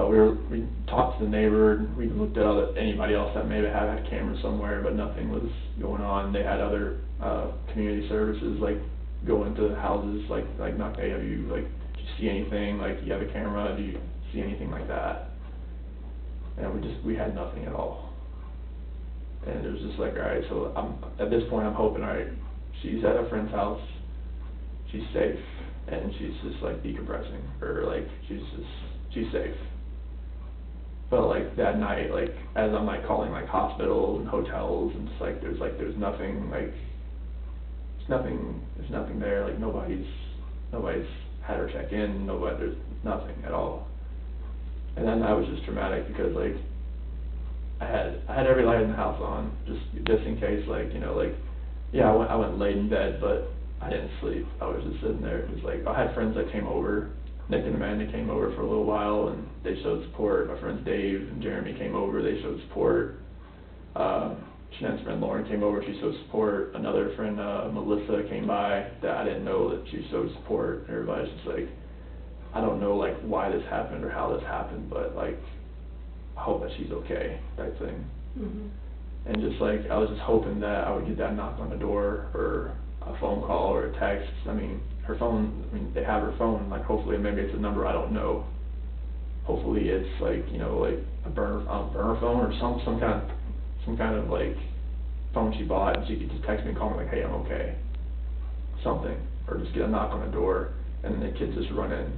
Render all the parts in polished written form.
we talked to the neighbor, we looked at anybody else that maybe had a camera somewhere, but nothing was going on. They had other, community services, like, go into houses, like, knock, hey, have you, like, do you see anything, like, do you have a camera, do you see anything like that? And we had nothing at all. And it was just like, alright, so at this point I'm hoping, alright, she's at a friend's house, she's safe, and she's just, like, decompressing, or, like, she's safe. But, like, that night, like, as I'm, like, calling, like, hospitals and hotels, and just, like, there's nothing, like, there's nothing there, like, nobody's had her check in, there's nothing at all. And then that was just traumatic, because, like, I had every light in the house on, just in case, like, you know, like, yeah, I went laid in bed, but I didn't sleep. I was just sitting there. It was like, I had friends that came over. Nick and Amanda came over for a little while, and they showed support. My friends Dave and Jeremy came over, they showed support. Shannan's friend Lauren came over, she showed support. Another friend, Melissa, came by that I didn't know that she showed support. Everybody's just like, I don't know, like, why this happened or how this happened, but, like, I hope that she's okay, type thing. And just, like, I was just hoping that I would get that knock on the door, or a phone call, or a text. I mean, her phone, they have her phone, like, hopefully maybe it's a number I don't know. Hopefully it's, like, you know, like, a burner phone, or some kind of, like, phone she bought, and she could just text me and call me, like, hey, I'm okay. Something. Or just get a knock on the door, and then the kids just run in.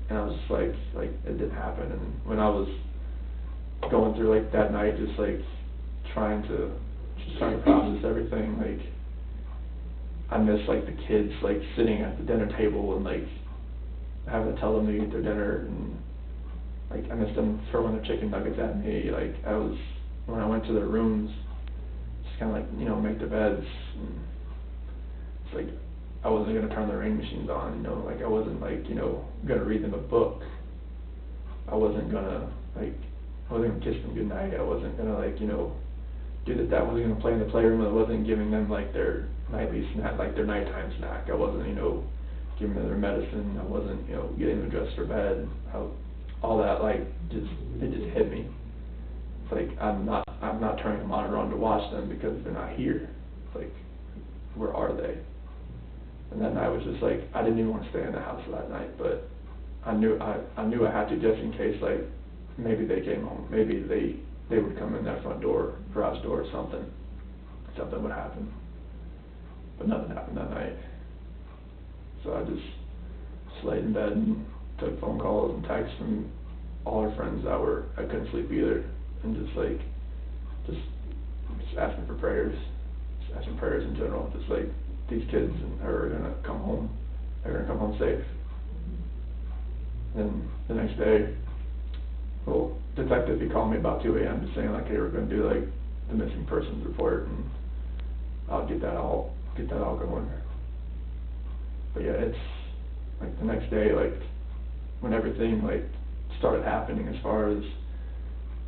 And I was just like, it didn't happen. And when I was going through, like, that night, just trying to process everything, like, I miss, like, the kids, like, sitting at the dinner table and, like, having to tell them to eat their dinner, and, like, I miss them throwing their chicken nuggets at me. Like, when I went to their rooms, just kind of, like, you know, make their beds, and it's like, I wasn't gonna turn the rain machines on, you know, like, I wasn't, like, you know, gonna read them a book. I wasn't gonna kiss them goodnight. I wasn't gonna, like, you know, do that. I wasn't gonna play in the playroom. I wasn't giving them, like, their nightly snack, like, their nighttime snack. I wasn't, you know, giving them their medicine. I wasn't, you know, getting them dressed for bed. All that, like, it just hit me. It's like, I'm not turning the monitor on to watch them because they're not here. It's like, where are they? And that night was just like, I didn't even want to stay in the house that night, but I knew I had to, just in case, like, maybe they came home, maybe they would come in that front door, garage door, or something would happen. But nothing happened that night. So I just laid in bed and took phone calls and texts from all our friends I couldn't sleep either, and just asking for prayers, just asking prayers in general, just like, these kids are gonna come home, they're gonna come home safe. And the next day, well, detective, he called me about 2 a.m. just saying, like, hey, we're gonna do, like, the missing persons report, and I'll get that all going. But yeah, it's, like, the next day, like, when everything, like, started happening as far as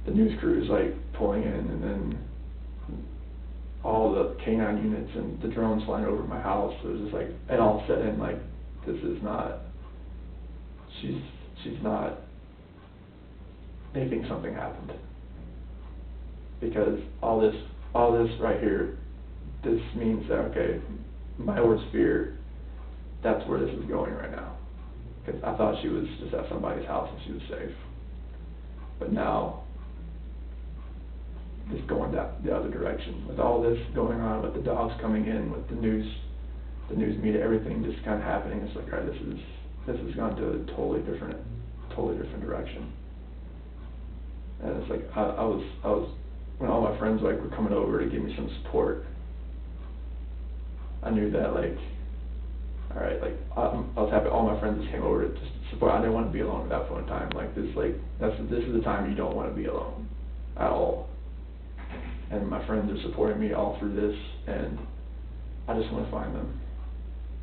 the news crews, like, pulling in, and then all the K9 units and the drones flying over my house, it was just like, it all set in, like, this is not, she's not, they think something happened. Because all this right here, this means that, okay, my worst fear, that's where this is going right now. Because I thought she was just at somebody's house and she was safe. But now, it's going the other direction. With all this going on, with the dogs coming in, with the news media, everything just kind of happening, it's like, all right, this has gone to a totally different direction. And it's like, I was when all my friends, like, were coming over to give me some support, I knew that, like, all right, like, I was happy all my friends just came over to just support. I didn't want to be alone at that point in time. Like, this is the time you don't want to be alone at all. And my friends are supporting me all through this, and I just want to find them.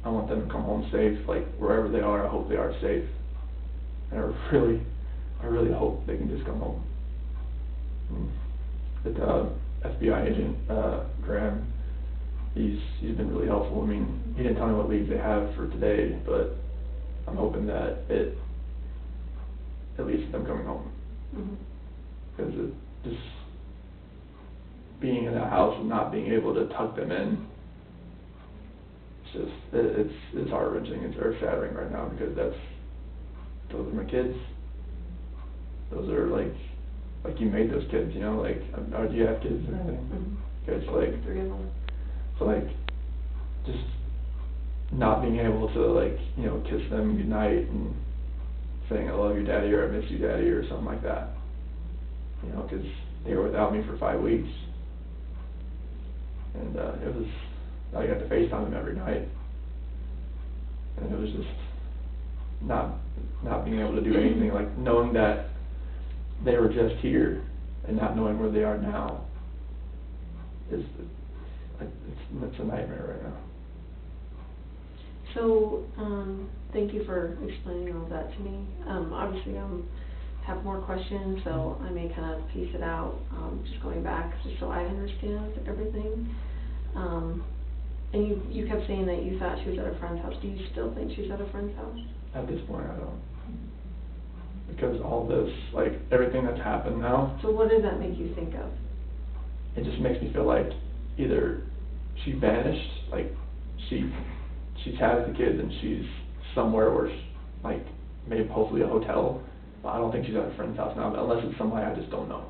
I want them to come home safe, like, wherever they are, I hope they are safe. And I really hope they can just come home. The FBI agent, Graham, he's been really helpful. I mean, he didn't tell me what leads they have for today, but I'm hoping that at least them coming home. Because it just being in that house and not being able to tuck them in, it's heart-wrenching, it's earth-shattering right now, because those are my kids. Those are like you made those kids, you know, like, do you have kids or anything? Okay, so like, 3 of them. So like, just not being able to, like, you know, kiss them goodnight and saying I love you, Daddy, or I miss you, Daddy, or something like that. You know, because they were without me for 5 weeks, and it was, I got to FaceTime them every night, and it was just not being able to do anything, like knowing that they were just here and not knowing where they are now is, it's a nightmare right now. So, thank you for explaining all that to me. Obviously, have more questions, so I may kind of piece it out, just going back, just so I understand everything. And you kept saying that you thought she was at a friend's house. Do you still think she's at a friend's house? At this point, I don't. Because all this, like, everything that's happened now. So what does that make you think of? It just makes me feel like either she vanished, like, she has the kids and she's somewhere where, like, maybe hopefully a hotel, but I don't think she's at a friend's house now, unless it's somebody I just don't know.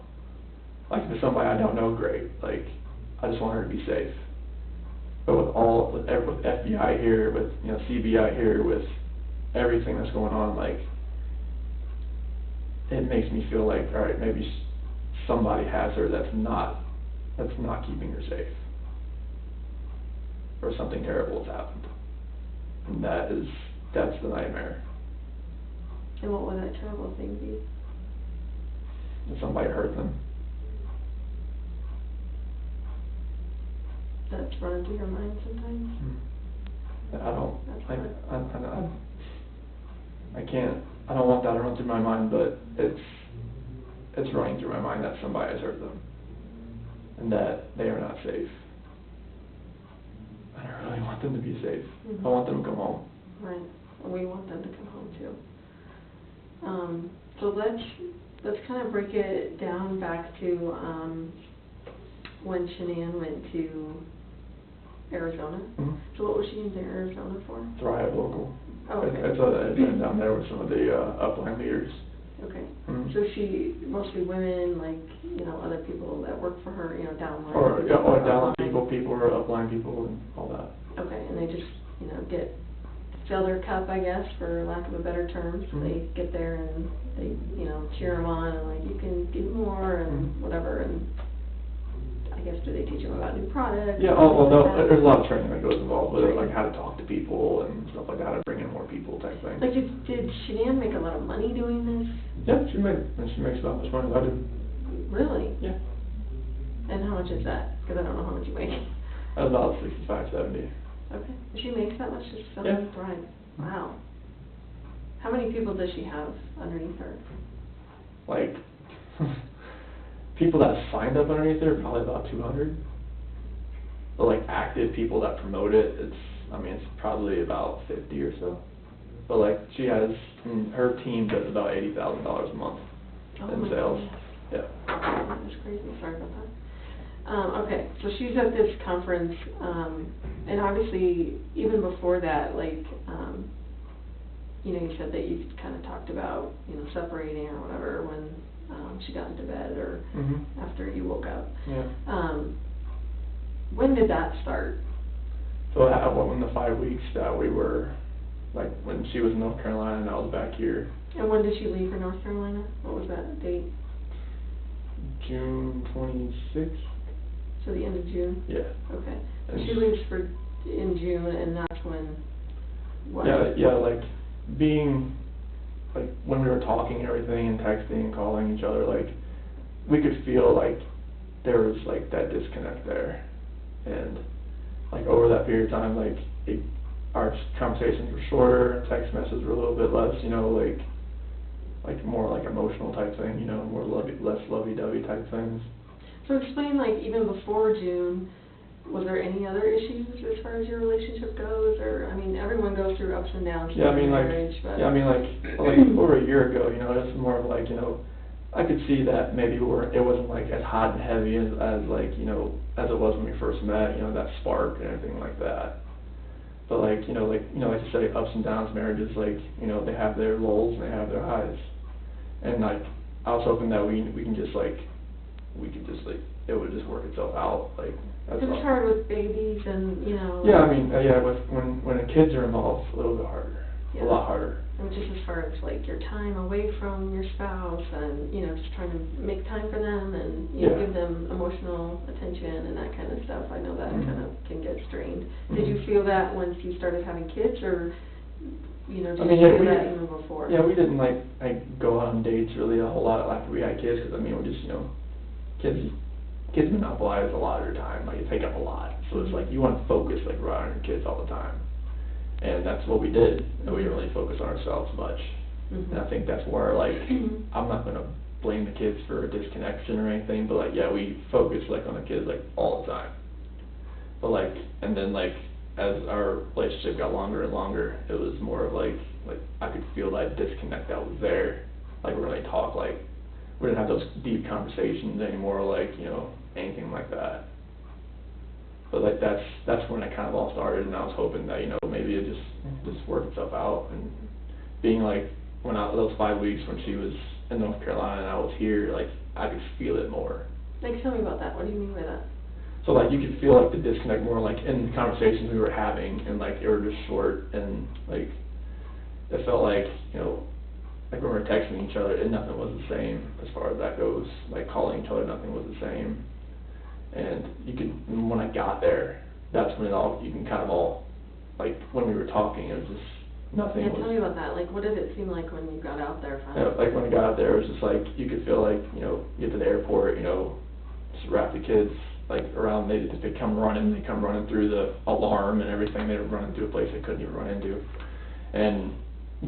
Like, if it's somebody I don't know, great. Like, I just want her to be safe. But with FBI here, with, you know, CBI here, with everything that's going on, like, it makes me feel like, all right, maybe somebody has her that's not keeping her safe, or something terrible has happened, and that's the nightmare. And what would that terrible thing be? If somebody hurt them. That's running through your mind sometimes? I don't want that to run through my mind, but it's running through my mind that somebody has hurt them, and that they are not safe. And I really want them to be safe. I want them to come home. Right. Well, we want them to come home too. So let's kind of break it down back to when Shannan went to Arizona. So what was she in Arizona for? Thrive Local. Oh, okay. It's down there with some of the upline leaders. Okay. So she, mostly women, like, you know, other people that work for her, you know, downline. Or downline people or upline people and all that. Okay, and they just, you know, fill their cup, I guess, for lack of a better term. So they get there and they, you know, cheer them on and, like, you can do more and whatever. And I guess, do they teach them about new products? Yeah, there's a lot of training that goes involved with it, like how to talk to people and stuff like that, how to bring in more people type thing. Like, did Shannan make a lot of money doing this? Yeah, she makes about as much as I do. Really? Yeah. And how much is that? Because I don't know how much you make. About 65, 70. Okay. She makes that much just selling Thrive? Wow. How many people does she have underneath her? Like, people that signed up underneath her, probably about 200. But like active people that promote it, it's probably about 50 or so. But like she has, her team does about $80,000 a month in sales. Goodness. Yeah. That's crazy. Sorry about that. Okay, so she's at this conference, and obviously even before that, like, you know, you said that you kind of talked about, you know, separating or whatever when she got into bed or after you woke up. Yeah. When did that start? So that in the 5 weeks that we were, like, when she was in North Carolina and I was back here. And when did she leave for North Carolina? What was that date? June 26th. So the end of June? Yeah. Okay. So she leaves in June, and that's when, what? Yeah, like, being, like, when we were talking and everything and texting and calling each other, like, we could feel like there was, like, that disconnect there. And, like, over that period of time, like, our conversations were shorter, text messages were a little bit less, you know, like more like emotional type thing, you know, less lovey-dovey type things. So explain, like, even before June, was there any other issues as far as your relationship goes, or, I mean, everyone goes through ups and downs Yeah, I mean, in like, marriage, but. yeah, I mean, like over a year ago, you know, it's more of like, you know, I could see that maybe it wasn't like as hot and heavy as like, you know, as it was when we first met, you know, that spark and everything like that. But like you like you said, ups and downs, marriages, like, you know, they have their lows and they have their highs. And like, I was hoping that we could just like, it would just work itself out, like, that's It's all. hard with babies and, you know. Yeah, I mean, yeah, when the kids are involved, it's a little bit harder, Yeah. a lot harder. And just as far as like your time away from your spouse and, you know, just trying to make time for them and, you know, Yeah. give them emotional attention and that kind of stuff, I know that Mhm. kind of can get strained. Mhm. Did you feel that once you started having kids, or, you know, I did mean, you yeah, feel that even before? Yeah, we didn't like go out on dates really a whole lot after we had kids, because I mean, we just, you know, kids monopolize a lot of your time, like, you take up a lot, so it's like, you want to focus, like, right on your kids all the time, and that's what we did, and we didn't really focus on ourselves much, and I think that's where, like, I'm not gonna blame the kids for a disconnection or anything, but like, yeah, we focused, like, on the kids, like, all the time, but like, and then, like, as our relationship got longer and longer, it was more of like, I could feel that disconnect that was there, like, we really talk, like, we didn't have those deep conversations anymore, like, you know, anything like that. But like, that's when it kind of all started, and I was hoping that, you know, maybe it just worked itself out, and being like, those 5 weeks when she was in North Carolina and I was here, like, I could feel it more. Like, tell me about that, what do you mean by that? So like, you could feel like the disconnect more, like, in the conversations we were having, and like, they were just short, and like, it felt like, you know, like when we were texting each other, and nothing was the same as far as that goes, like calling each other, nothing was the same. And when I got there, that's when you can kind of all, like, when we were talking, it was just, nothing was. Yeah, tell me about that, like, what did it seem like when you got out there finally? Yeah, like, when I got out there, it was just like, you could feel like, you know, you get to the airport, you know, just wrap the kids, like, around, they come running through the alarm and everything, they were running through a place they couldn't even run into, and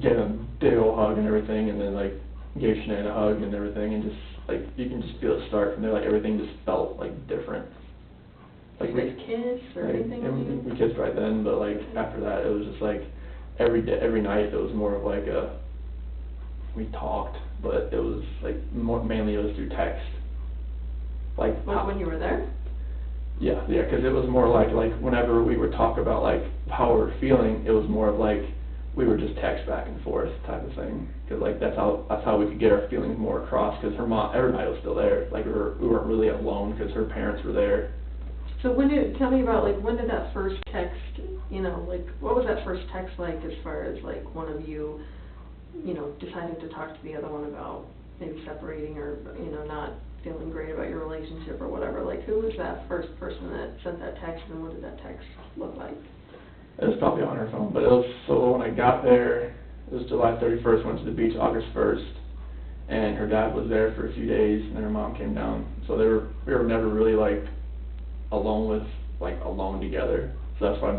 gave them a big old hug and everything, and then, like, gave Shannan a hug and everything, and just, like, you can just feel it start from there, like, everything just felt, like, different. Like, Did you guys kiss or anything on you? We kissed right then, but, like, after that, it was just, like, every night, it was more of, like, we talked, but it was, like, mainly it was through text. Like, When you were there? Yeah, because it was more like whenever we would talk about, like, how we were feeling, it was more of, like, we were just text back and forth type of thing, because, like, that's how we could get our feelings more across, because her mom, everybody was still there, like, we weren't really alone, because her parents were there. So tell me about, like, when did that first text, you know, like, what was that first text like as far as, like, one of you, you know, deciding to talk to the other one about maybe separating or, you know, not feeling great about your relationship or whatever? Like, who was that first person that sent that text, and what did that text look like? It was probably on her phone, but it was, so when I got there, it was July 31st, went to the beach August 1st, and her dad was there for a few days, and then her mom came down, so we were never really, like, alone together, so that's why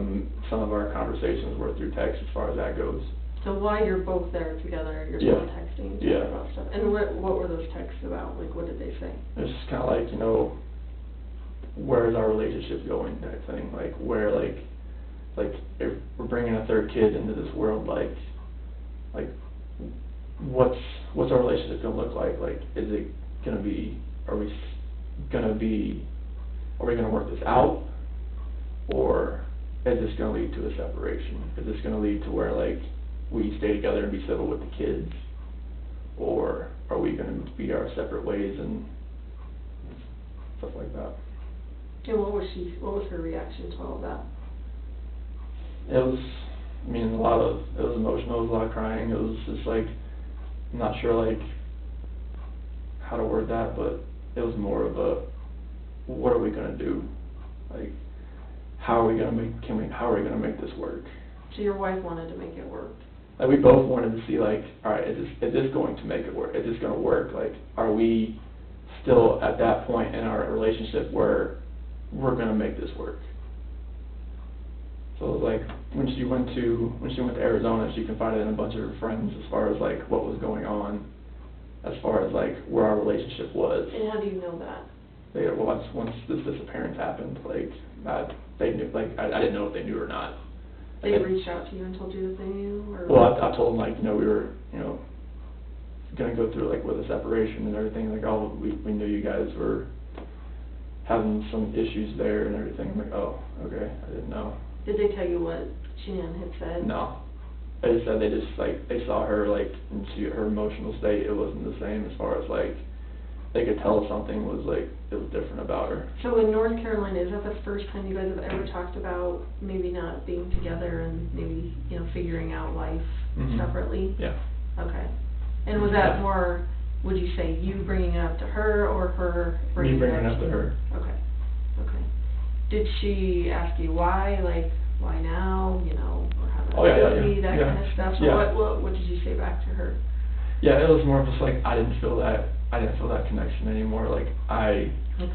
some of our conversations were through text as far as that goes. So while you're both there together, you're Yeah. still texting each other about stuff. And what were those texts about? Like, what did they say? It's just kind of like, you know, where is our relationship going type thing, like, where, like, if we're bringing a third kid into this world, like, what's our relationship gonna look like? Like, is it gonna be, are we gonna work this out, or is this gonna lead to a separation? Is this gonna lead to where, like, we stay together and be civil with the kids, or are we gonna be our separate ways and stuff like that? And what was her reaction to all of that? It was, I mean, it was emotional, it was a lot of crying, it was just like, I'm not sure, like, how to word that, but it was more of a, what are we gonna do? Like, how are we gonna make this work? So your wife wanted to make it work? Like, we both wanted to see, like, alright, is this going to make it work? Is this gonna work? Like, are we still at that point in our relationship where we're gonna make this work? So it was like, when she went to Arizona, she confided in a bunch of her friends as far as, like, what was going on, as far as, like, where our relationship was. And how do you know that? once this disappearance happened, like, they knew, like, I didn't know if they knew or not. They reached out to you and told you that they knew, or? Well, I told them, like, we were, gonna go through, like, with a separation and everything, like, oh, we knew you guys were having some issues there and everything. I'm like, oh, okay, I didn't know. Did they tell you what Shannan had said? No. They said they saw her, like, and her emotional state, it wasn't the same as far as, like, they could tell something was, like, it was different about her. So in North Carolina, is that the first time you guys have ever talked about maybe not being together and maybe, figuring out life separately? Yeah. Okay. And was that more, would you say you bringing it up to her, or her Me bringing it up to her. Okay. Okay. Did she ask you why, like, why now, or how that kind of stuff? So what did you say back to her? Yeah, it was more of just like, I didn't feel that connection anymore, like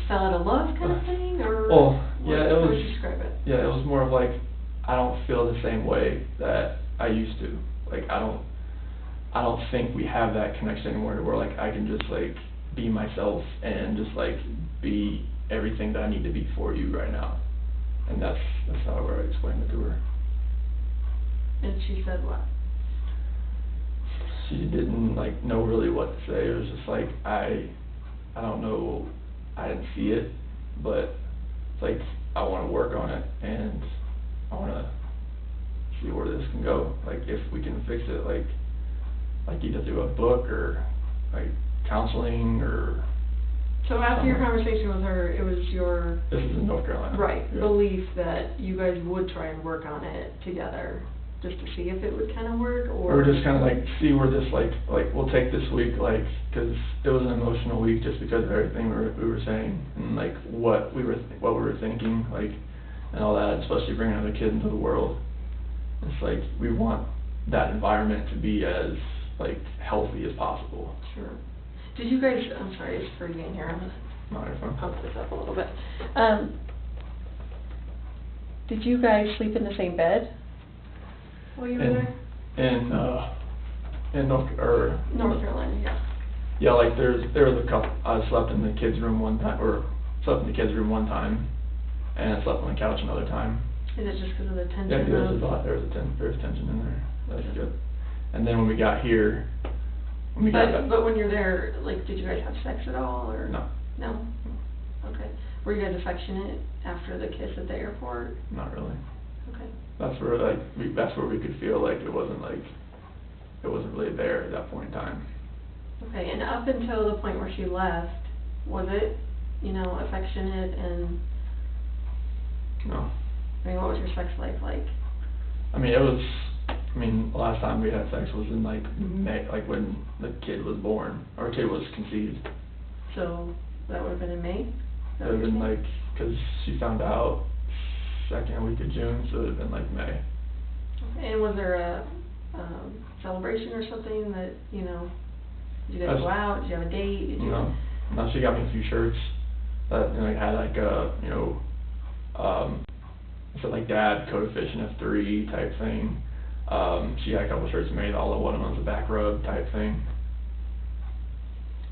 fell out of love kind of thing, or? Well, how would you describe it? Yeah, it was more of like, I don't feel the same way that I used to. Like, I don't think we have that connection anymore where, like, I can just, like, be myself and just, like, be everything that I need to be for you right now. And that's how I explained it to her. And she said what? She didn't, like, know really what to say. It was just like, I don't know, I didn't see it, but it's like, I want to work on it, and I want to see where this can go. Like, if we can fix it, like either through a book or, like, counseling or... So after your conversation with her, it was your... This is in North Carolina. Right, yeah. Belief that you guys would try and work on it together, just to see if it would kind of work, or... Or just kind of, like, see where this, like, we'll take this week, like, because it was an emotional week just because of everything we were saying, and, like, what we were thinking, like, and all that, especially bringing another kid into the world. It's like, we want that environment to be as, like, healthy as possible. Sure. Did you guys, I'm sorry, it's freezing in here, I'm gonna pump this up a little bit. Did you guys sleep in the same bed while you were there? In North Carolina, yeah. Yeah, like, there was a couple, I slept in the kids' room one time, and I slept on the couch another time. Is it just because of the tension? Yeah, there's tension in there. That's good. And then when we got here, But when you're there, like, did you guys have sex at all, or? No. No? Okay. Were you guys affectionate after the kiss at the airport? Not really. Okay. That's where we could feel like it wasn't really there at that point in time. Okay, and up until the point where she left, was it, affectionate and? No. I mean, what was your sex life like? The last time we had sex was in, like, May, like, when the kid was born, or kid was conceived. So, that would have been in May? It would have been, like, because she found out second week of June, so it would have been, like, May. Okay. And was there a celebration or something that, did you guys go out? Did you have a date? No, she got me a few shirts that, had, like, it said, like, Dad, Code of Fish and F3 type thing. She had a couple shirts made, all of one of them was a back rub type thing.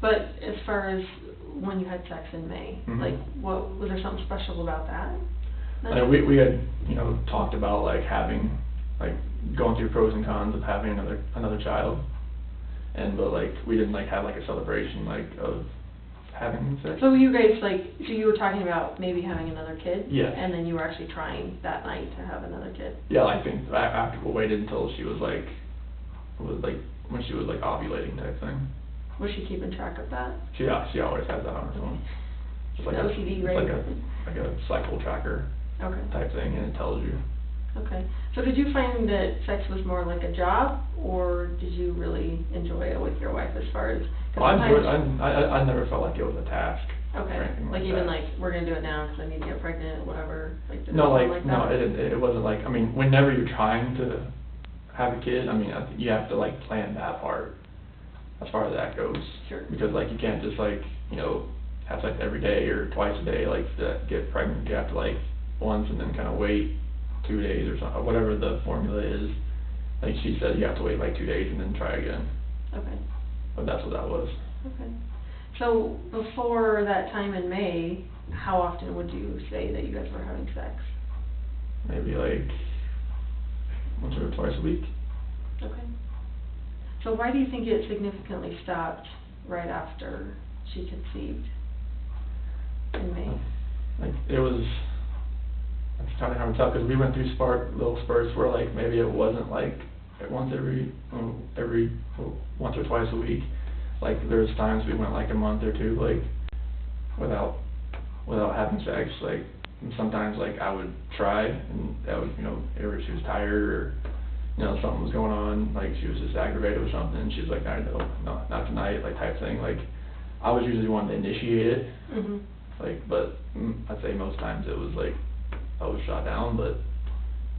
But as far as when you had sex in May, like, was there something special about that? We had, talked about, like, having, like, going through pros and cons of having another child, but, like, we didn't, like, have, like, a celebration, like, of having sex. So you guys, so you were talking about maybe having another kid? Yes. And then you were actually trying that night to have another kid? Yeah, I think after we waited until she was, like, when she was, like, ovulating type thing. Was she keeping track of that? She always has that on her phone. It's like OCD, right? Like a cycle tracker type thing, and it tells you. Okay. So did you find that sex was more like a job, or did you really enjoy it with your wife as far as... I never felt like it was a task. Okay. Or anything like even that. Like, we're going to do it now because I need to get pregnant, whatever. Like, no, it wasn't like, whenever you're trying to have a kid, you have to, like, plan that part as far as that goes. Sure. Because, like, you can't just, like, have sex every day or twice a day, like, to get pregnant. You have to, like, once and then kind of wait 2 days or something, whatever the formula is. Like she said, you have to wait like 2 days and then try again. Okay. But that's what that was. Okay. So before that time in May, how often would you say that you guys were having sex? Maybe like once or twice a week. Okay. So why do you think it significantly stopped right after she conceived in May? Like it was, it's kind of hard to tell because we went through little spurts where like maybe it wasn't like once or twice a week. Like there's times we went like a month or two like without having sex. Like sometimes like I would try and that would either she was tired or something was going on, like she was just aggravated with something and she's like, no, not tonight, like type thing. Like I was usually the one to initiate it. Mm-hmm. Like, but I'd say most times it was like I was shot down, but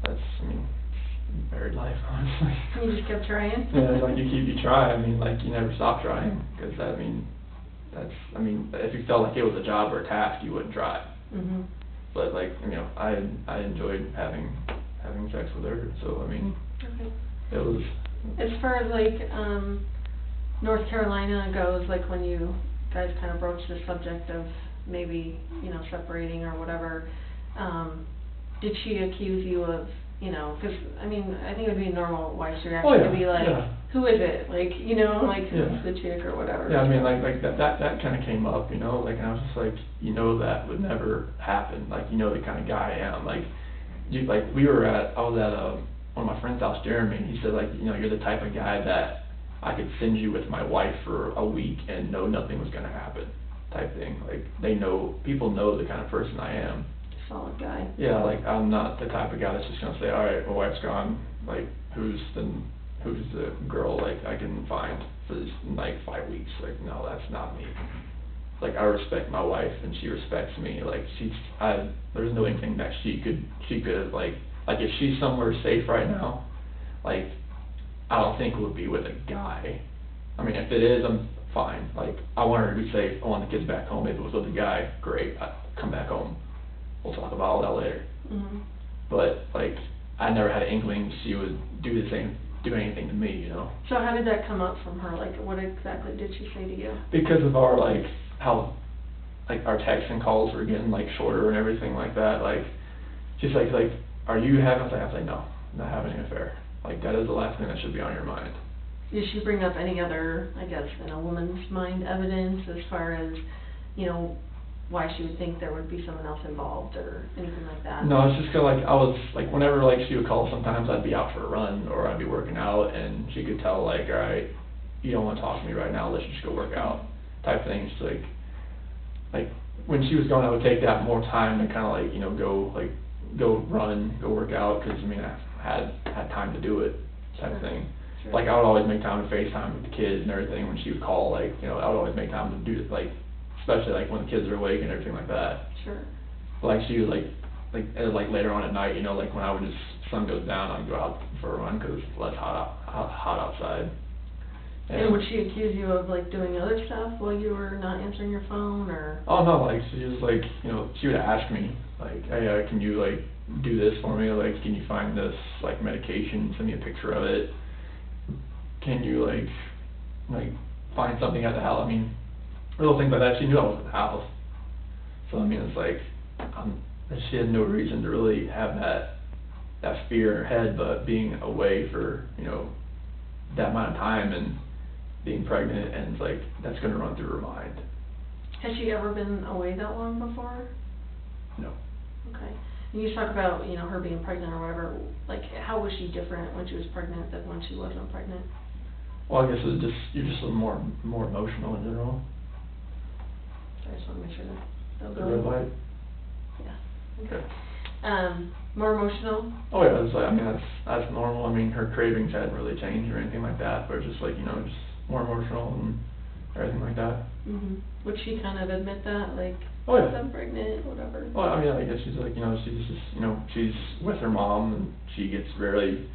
that's, married life, honestly. You just kept trying? Yeah, like you try, like you never stop trying, because if you felt like it was a job or a task, you wouldn't try. Mm-hmm. But like, I enjoyed having sex with her, so okay. It was. As far as like, North Carolina goes, like when you guys kind of broached the subject of maybe, separating or whatever, did she accuse you of, because, I think it would be a normal wife's reaction to be like, who is it? Like, like, who's the chick or whatever. Yeah, like that kind of came up, like, and I was just like, that would never happen. Like, the kind of guy I am. Like, I was at one of my friend's house, Jeremy, and he said, like, you're the type of guy that I could send you with my wife for a week and know nothing was going to happen, type thing. Like, people know the kind of person I am. Solid guy. Yeah, like, I'm not the type of guy that's just going to say, all right, my wife's gone, like, who's the girl, like, I can find for this, like, 5 weeks. Like, no, that's not me. Like, I respect my wife, and she respects me. Like, there's no anything that she could, like, if she's somewhere safe right now, like, I don't think it would be with a guy. If it is, I'm fine. Like, I want her to be safe. I want the kids back home. If it was with a guy, great. I'd come back home. We'll talk about all that later. Mm-hmm. But, like, I never had an inkling she would do anything to me, So how did that come up from her? Like, what exactly did she say to you? Because of our, like, how, like, our texts and calls were getting, like, shorter and everything like that. Like, she's like, are you having, I was like, no, I'm not having an affair. Like, that is the last thing that should be on your mind. Did she bring up any other, I guess, in a woman's mind, evidence as far as, why she would think there would be someone else involved or anything like that? No, it's just 'cause, like, I was, like, whenever, like, she would call, sometimes I'd be out for a run or I'd be working out and she could tell, like, all right, you don't want to talk to me right now, let's just go work out, type thing. She's like, when she was gone, I would take that more time to kind of, like, go run, go work out, because, I had time to do it, type thing. Sure. Like, I would always make time to FaceTime with the kids and everything when she would call, like, I would always make time to do it, like, especially, like, when the kids are awake and everything like that. Sure. Like, she was, like later on at night, like, when sun goes down, I'd go out for a run, because it's less hot outside. And would she accuse you of, like, doing other stuff while you were not answering your phone, or? Oh, no, like, she was, like, she would ask me, like, hey, can you, like, do this for me? Like, can you find this, like, medication, send me a picture of it? Can you, like, find something at the house? Little things like that. She knew I was at the house. So, it's like, she had no reason to really have that fear in her head, but being away for, that amount of time and being pregnant, and it's like, that's going to run through her mind. Has she ever been away that long before? No. Okay. And you talk about, her being pregnant or whatever, like, how was she different when she was pregnant than when she wasn't pregnant? Well, I guess you're just a little more emotional in general. I just want to make sure that. The red light? Yeah. Okay. More emotional? Oh yeah, it's like, that's normal. Her cravings hadn't really changed or anything like that, but just like, just more emotional and everything like that. Mhm. Would she kind of admit that, like, oh yeah, I'm pregnant, whatever? Well, I guess she's like, she's just, she's with her mom, and she gets rarely,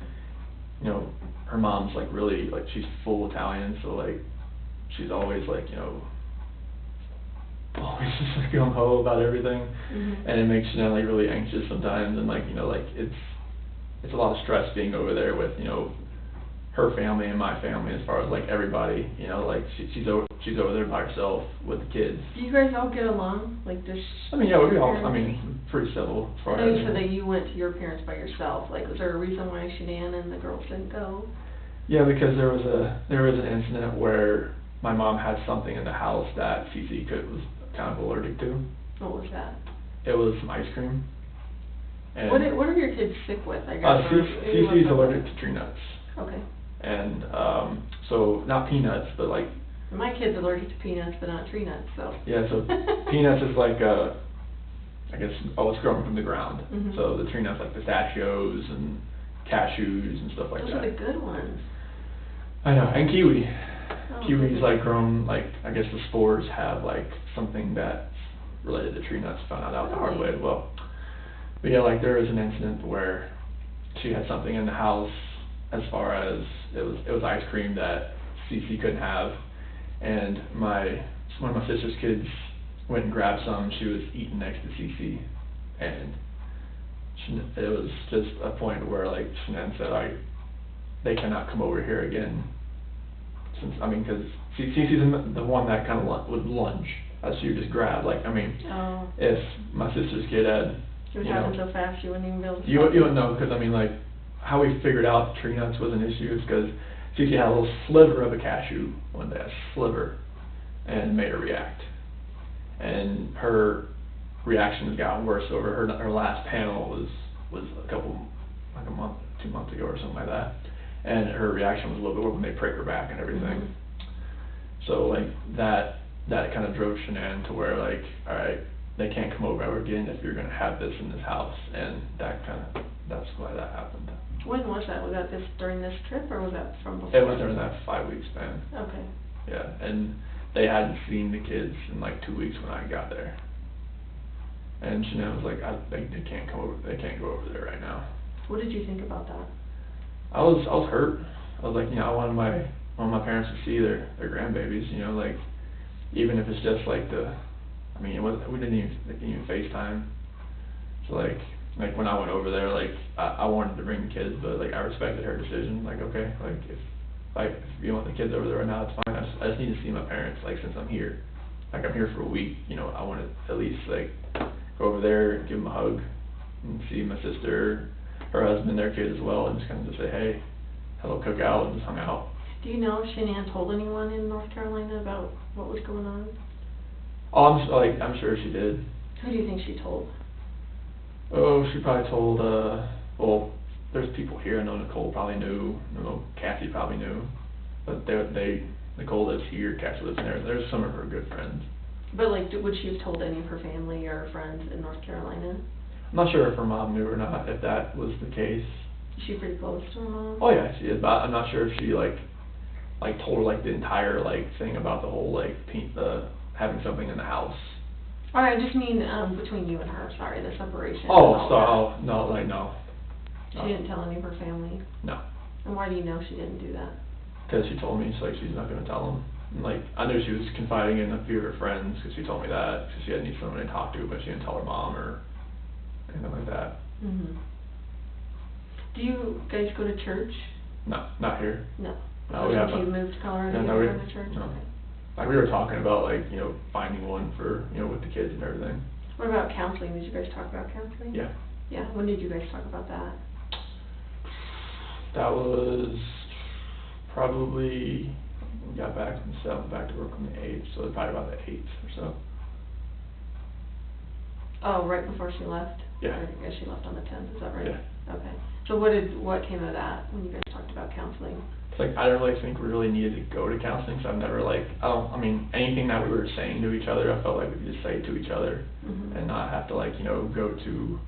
her mom's like really, like, she's full Italian, so like, she's always like, always just like gung-ho about everything. Mm-hmm. And it makes you like really anxious sometimes, and like, like it's a lot of stress being over there with, her family and my family as far as like everybody, you know, like she's over there by herself with the kids. Do you guys all get along? Like, does I mean, yeah, we your all, I parents- mean, pretty civil as far I know as. you said that you went to your parents by yourself. Like, was there a reason why Shannan and the girls didn't go? Yeah, because there was an incident where my mom had something in the house that Cece was kind of allergic to. What was that? It was some ice cream. And What are your kids sick with, I guess? or maybe Cece's what's up allergic with- to tree nuts. Okay. And so not peanuts, but like. My kid's allergic to peanuts, but not tree nuts, so. Yeah, so peanuts is like I guess it's grown from the ground. Mhm. So the tree nuts like pistachios and cashews and stuff like Those that. are the good ones. I know, and kiwi. Oh, Kiwi's goodness. like grown, like, I guess the spores have like something that's related to tree nuts, found out the hard way as well. But yeah, like there was an incident where she had something in the house as far as it was ice cream that Cece couldn't have, and one of my sister's kids went and grabbed some. She was eating next to Cece, and it was just a point where like Shannan said, they cannot come over here again. Because Cece's the one that kind of would lunge, as she would just grab. Like, I mean, Oh. if my sister's kid had, It was you know, happening so fast you wouldn't even be able to. you don't know, because I mean, like, how we figured out tree nuts was an issue is because Cece had a little sliver of a cashew one day, a sliver, and made her react. And her reaction has gotten worse over her last panel was a month, 2 months ago or something like that. And her reaction was a little bit when they prick her back and everything. Mhm. So like that kind of drove Shannan to where like, all right, they can't come over ever again if you're gonna have this in this house, and that's why that happened. When was that? Was that during this trip, or was that from before? It was during that 5-week span. Okay. Yeah, and they hadn't seen the kids in like 2 weeks when I got there. And Shannan was like, they can't come over. They can't go over there right now. What did you think about that? I was hurt. I was like, you know, I wanted my parents to see their grandbabies. You know, like even if it's just like we didn't even FaceTime. So like when I went over there, like I wanted to bring the kids, but like I respected her decision. Like, okay, like if you want the kids over there right now, it's fine. I just need to see my parents. Like, since I'm here, like I'm here for a week, you know, I want to at least like go over there, give them a hug, and see my sister, her husband, their kids as well, and just kind of just say, hey, had a little cookout and just hung out. Do you know if Shannan told anyone in North Carolina about what was going on? Oh, I'm sure she did. Who do you think she told? Oh, she probably told, well, there's people here. I know Nichol probably knew. I know Kathy probably knew. But Nichol lives here, Kathy lives there. There's some of her good friends. But like, would she have told any of her family or friends in North Carolina? I'm not sure if her mom knew or not, if that was the case. Is she pretty close to her mom? Oh yeah, she is, but I'm not sure if she like told her like the entire like thing about the whole like having something in the house. Or I just mean between you and her, sorry, the separation. Oh, no. She didn't tell any of her family? No. And why do you know she didn't do that? Because she told me, she's not going to tell them. And, like, I knew she was confiding in a few of her friends, because she told me that, because she had need someone to talk to, but she didn't tell her mom or anything like that. Mhm. Do you guys go to church? No, not here. No. No, we have Since you moved to Colorado, you no, never go to church? no. Okay. Like, we were talking about, like, you know, finding one for, you know, with the kids and everything. What about counseling? Did you guys talk about counseling? Yeah. Yeah, when did you guys talk about that? That was probably, we got back from the 7th, back to work on the 8th, so it was probably about the 8th or so. Oh, right before she left? Yeah. Or I guess she left on the 10th, is that right? Yeah. Okay. So what came of that when you guys talked about counseling? It's like, I don't really think we really needed to go to counseling, so I've never I mean, anything that we were saying to each other, I felt like we could just say to each other, Mhm. and not have to, like, you know, go to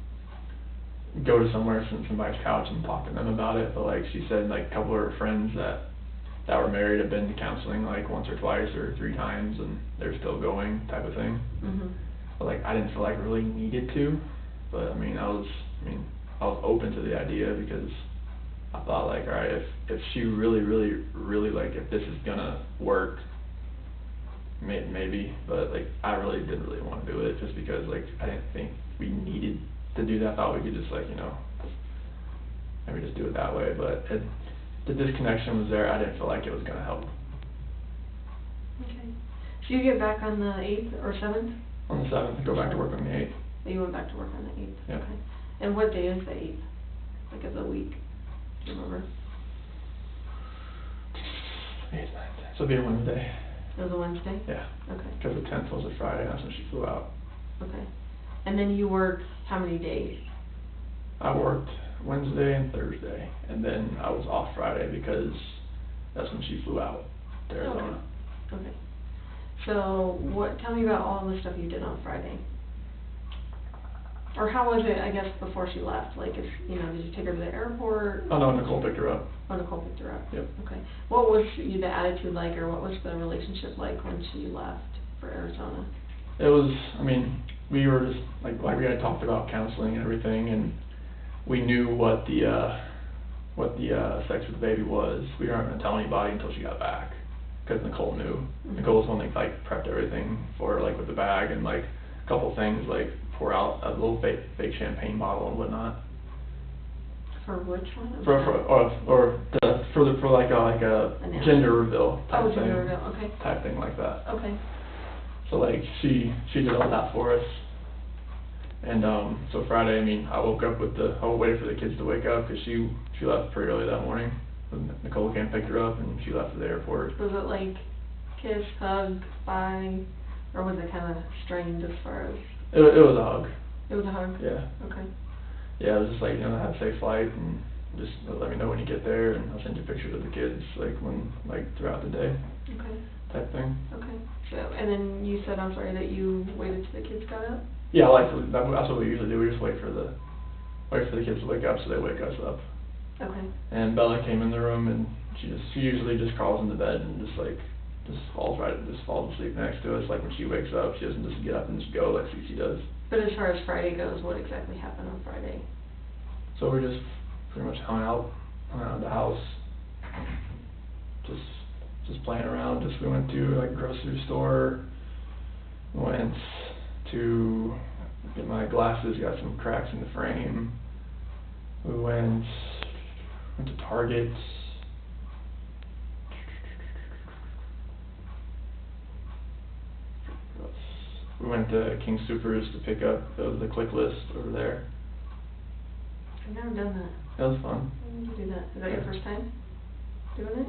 somewhere, sit on somebody's couch and talk to them about it. But like she said, like a couple of her friends that were married have been to counseling like once or twice or 3 times, and they're still going, type of thing. Mhm. But like I didn't feel like I really needed to, but I mean I was open to the idea, because I thought, like, all right, if she really like, if this is gonna work, maybe, but like I really didn't really want to do it, just because like I didn't think we needed to do that. I thought we could just, like, you know, maybe just do it that way, but the disconnection was there. I didn't feel like it was gonna help. Okay. So you get back on the 8th or 7th? On the 7th, I go back to work on the 8th. So you went back to work on the 8th? Yeah. Okay. And what day is the 8th? Like of the week? Do you remember? 8th, 9th. So it'll be a Wednesday. It was a Wednesday? Yeah. Okay. Because the 10th was a Friday, that's when she flew out. Okay. And then you worked how many days? I worked Wednesday and Thursday, and then I was off Friday because that's when she flew out to Arizona. Okay. So tell me about all the stuff you did on Friday. Or how was it, I guess, before she left? Like, did you take her to the airport? Oh no, Nichol picked her up. Oh, Nichol picked her up? Yep. Okay. What was the attitude like, or what was the relationship like when she left for Arizona? It was, we were just, like we had talked about counseling and everything, and we knew what the sex with the baby was. We weren't going to tell anybody until she got back, because Nichol knew. Mm-hmm. Nichol was the one that, like, prepped everything for her, like, with the bag, and, like, a couple things, like, pour out a little fake champagne bottle and whatnot. For which one? For like a gender reveal type thing. Gender reveal, okay. Type thing like that. Okay. So like she did all that for us, and so Friday, I woke up I waited for the kids to wake up because she left pretty early that morning. Nichol came and picked her up, and she left for the airport. Was it like kiss, hug, bye, or was it kind of strained as far as? It was a hug. It was a hug? Yeah. Okay. Yeah, it was just like, have a safe flight, and just let me know when you get there, and I'll send you pictures of the kids, throughout the day. Okay. Type thing. Okay. So, and then you said, I'm sorry, that you waited till the kids got up? Yeah, that's what we usually do. We just wait for the kids to wake up, so they wake us up. Okay. And Bella came in the room, and she usually just crawls into bed and just falls asleep next to us. Like when she wakes up, she doesn't just get up and just go like Cece does. But as far as Friday goes, what exactly happened on Friday? So we just pretty much hung out at the house, just playing around. We went to a grocery store, went to get my glasses, got some cracks in the frame. We went to Target. We went to King Soopers to pick up the click list over there. I've never done that. That was fun. When did you do that? Is that your first time doing it?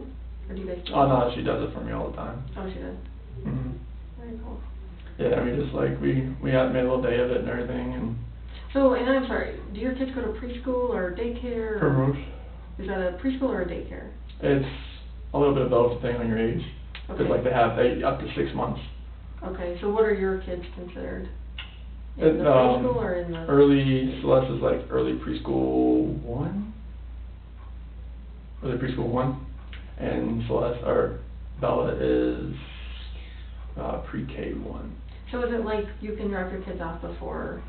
Or do you guys do Oh it? no, she does it for me all the time. Oh, she does? Mhm. Very cool. Yeah, we had made a little day of it and everything, and. So, and I'm sorry, do your kids go to preschool or daycare? Primrose. Is that a preschool or a daycare? It's a little bit of both depending on your age. Okay. Because they have up to 6 months. Okay, so what are your kids considered? In the preschool or in the? Early, Celeste is like early preschool 1. Early preschool 1. And Bella is pre-K 1. So is it like you can drop your kids off before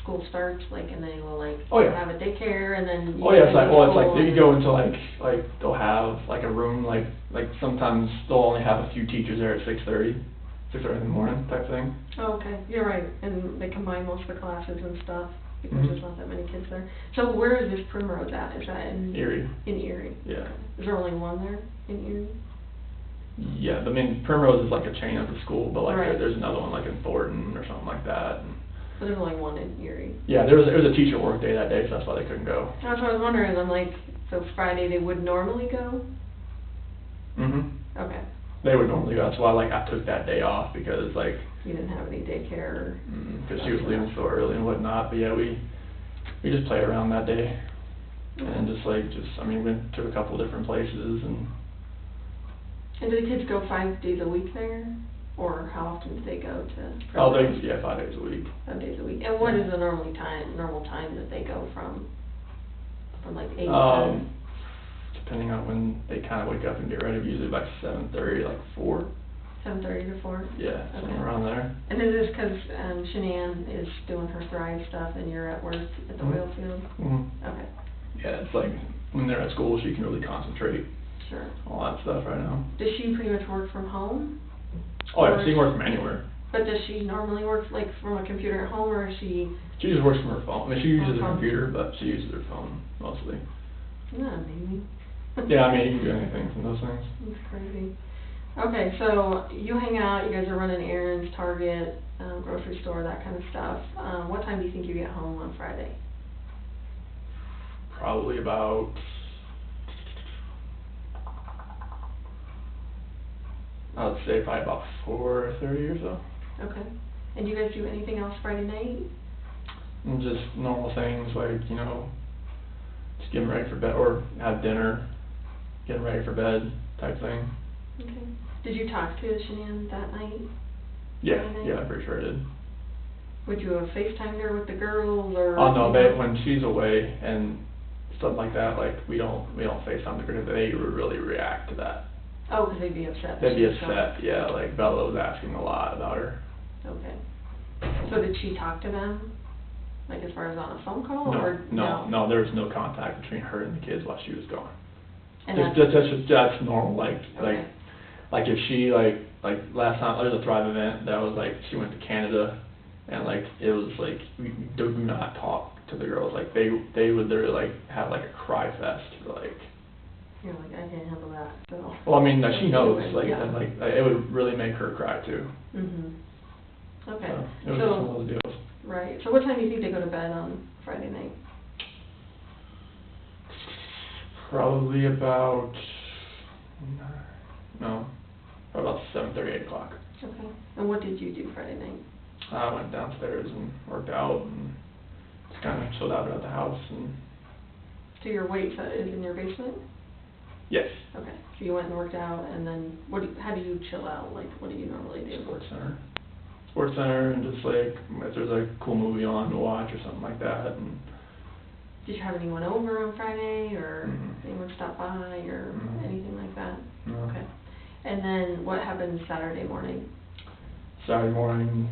school starts, and then you'll Oh, yeah. have a daycare and then you it's like you go into like they'll have like a room like sometimes they'll only have a few teachers there at 6:30 in the morning type thing. Oh, okay, you're right, and they combine most of the classes and stuff because Mhm. there's not that many kids there. So where is this Primrose at? Is that in Erie. In Erie. Yeah. Is there only one there in Erie? Yeah, Primrose is like a chain of the school, but Right. there's another one like in Thornton or something like that. And But there's only one in Erie. yeah, there was a teacher work day that day, so that's why they couldn't go. That's what I was wondering. I'm like, so Friday they would normally go? Mhm. Okay. They would normally go. That's why I took that day off because You didn't have any daycare. because she was leaving so early and whatnot. But yeah, we just played around that day and we went to a couple different places and. And do the kids go 5 days a week there? Or how often do they go to? Oh, 5 days a week. 5 days a week. And what is the normal time that they go from like 8 to 10? Depending on when they kind of wake up and get ready, usually like 7:30, 4. 7:30 to 4? Yeah, Okay. somewhere around there. And is this because Shannan is doing her Thrive stuff and you're at work at the oil field? Mm-hmm. Okay, Yeah, it's like when they're at school, she can really concentrate sure. on all that stuff right now. Does she pretty much work from home? Oh yeah, Or she can work from anywhere. But does she normally work from a computer at home, or is she? She just works from her phone. She uses her phone. computer, but she uses her phone mostly. No, maybe. Yeah, I mean, you can do anything from those things. That's crazy. Okay, so you hang out, you guys are running errands, Target, grocery store, that kind of stuff. What time do you think you get home on Friday? Probably about, I would say probably about 4:30 or so. Okay. And do you guys do anything else Friday night? And just normal things like, you know, just getting ready for bed, or have dinner, getting ready for bed type thing. Okay. Did you talk to Shannan that night? Yeah, Friday night? yeah, I'm pretty sure I did. Would you have FaceTimed her with the girls, or? Oh no, when she's away and stuff like that, like we don't FaceTime the girls. They would really react to that. Oh, because they'd be upset. They'd be upset, yeah. Like Bella was asking a lot about her. Okay. So did she talk to them, like as far as on a phone call, or? No, there was no contact between her and the kids while she was gone. And That's normal, like okay. like if she like last time there was a Thrive event that was like she went to Canada, and like it was like we do not talk to the girls, like they would literally like have like a cry fest, like. You're like, I can't handle that, so. Well, I mean, she knows, like, yeah. and like it would really make her cry too. Mhm. Okay. So, it was just one of those deals. Right. So what time do you think they go to bed on Friday night? Probably about 7:30, 8 o'clock. Okay. And what did you do Friday night? I went downstairs and worked out and just kind of chilled out at the house and. So your weight is in your basement? Yes. Okay. So you went and worked out, and then how do you chill out? Like, what do you normally do? Sports Center, and just like if there's a cool movie on to watch or something like that. And did you have anyone over on Friday, or Mm-hmm. anyone stop by, or Mm-hmm. anything like that? No. Okay. And then what happened Saturday morning? Saturday morning,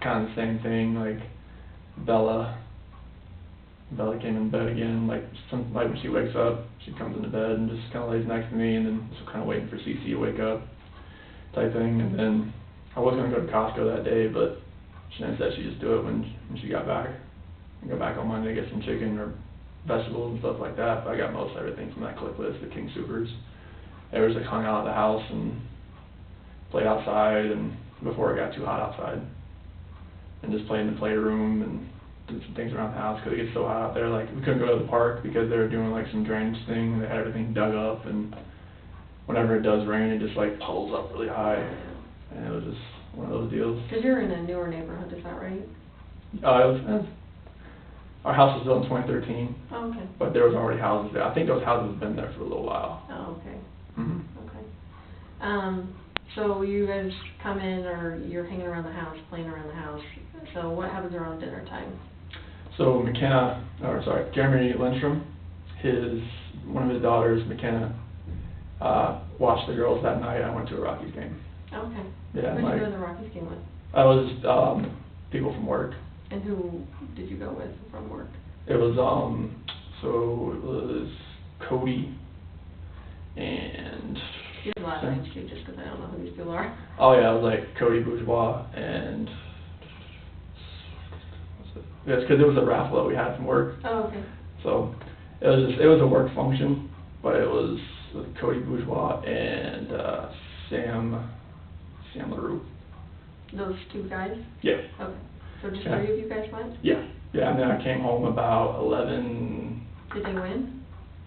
kind of the same thing. Like Bella came in bed again. Like when she wakes up, she comes into bed and just kind of lays next to me, and then just kind of waiting for Cece to wake up, type thing. And then I was gonna go to Costco that day, but Shannan said she'd just do it when she got back. I go back on Monday, get some chicken or vegetables and stuff like that. But I got most everything from that clip list, the King Supers. They were just like hung out at the house and played outside, and before it got too hot outside, and just played in the playroom and did some things around the house because it gets so hot out there. Like we couldn't go to the park because they were doing like some drainage thing, and they had everything dug up, and whenever it does rain, it just like puddles up really high, and it was just one of those deals. Because you're in a newer neighborhood, is that right? Our house was built in 2013. Oh, okay. But there was already houses there. I think those houses have been there for a little while. Oh, okay. Mhm. Okay. So you guys come in, or you're hanging around the house, playing around the house. So what happens around dinner time? So Jeremy Lindstrom, one of his daughters, McKenna, watched the girls that night. I went to a Rockies game. Okay. Yeah. Who did you go to the Rockies game with? I was people from work. And who did you go with from work? It was Cody and. Your last name too, just because I don't know who these people are. Oh yeah, it was like Cody Bourgeois and. Yes, because it was a raffle that we had from work. Oh, okay. So it was a work function, but it was with Cody Bourgeois and Sam LaRue. Those two guys? Yeah. Okay. So just three of you guys went? Yeah. Yeah, and then I came home about 11. Did they win?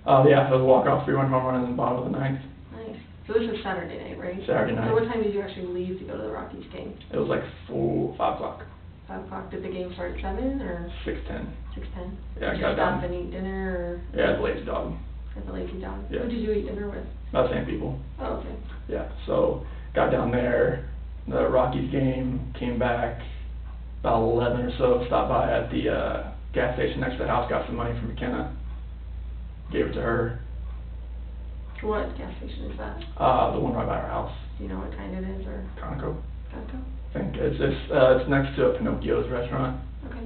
Yeah, it was a walk-off 3-1 home run in the bottom of the ninth. Nice. So this was Saturday night, right? Saturday night. So what time did you actually leave to go to the Rockies game? It was like 5 o'clock. 5 o'clock. Did the game start at 7 or? 6:10. 6:10. Yeah, did I got you done. stop and eat dinner, or? Yeah, the Lazy Dog. At the Lazy Dog. Yeah. Who did you eat dinner with? About the same people. Oh, okay. Yeah, so got down there, the Rockies game, came back about 11 or so, stopped by at the gas station next to the house, got some money from McKenna, gave it to her. What gas station is that? The one right by our house. Do you know what kind it is, or? Conoco. Conoco? I think it's next to Pinocchio's restaurant. Okay.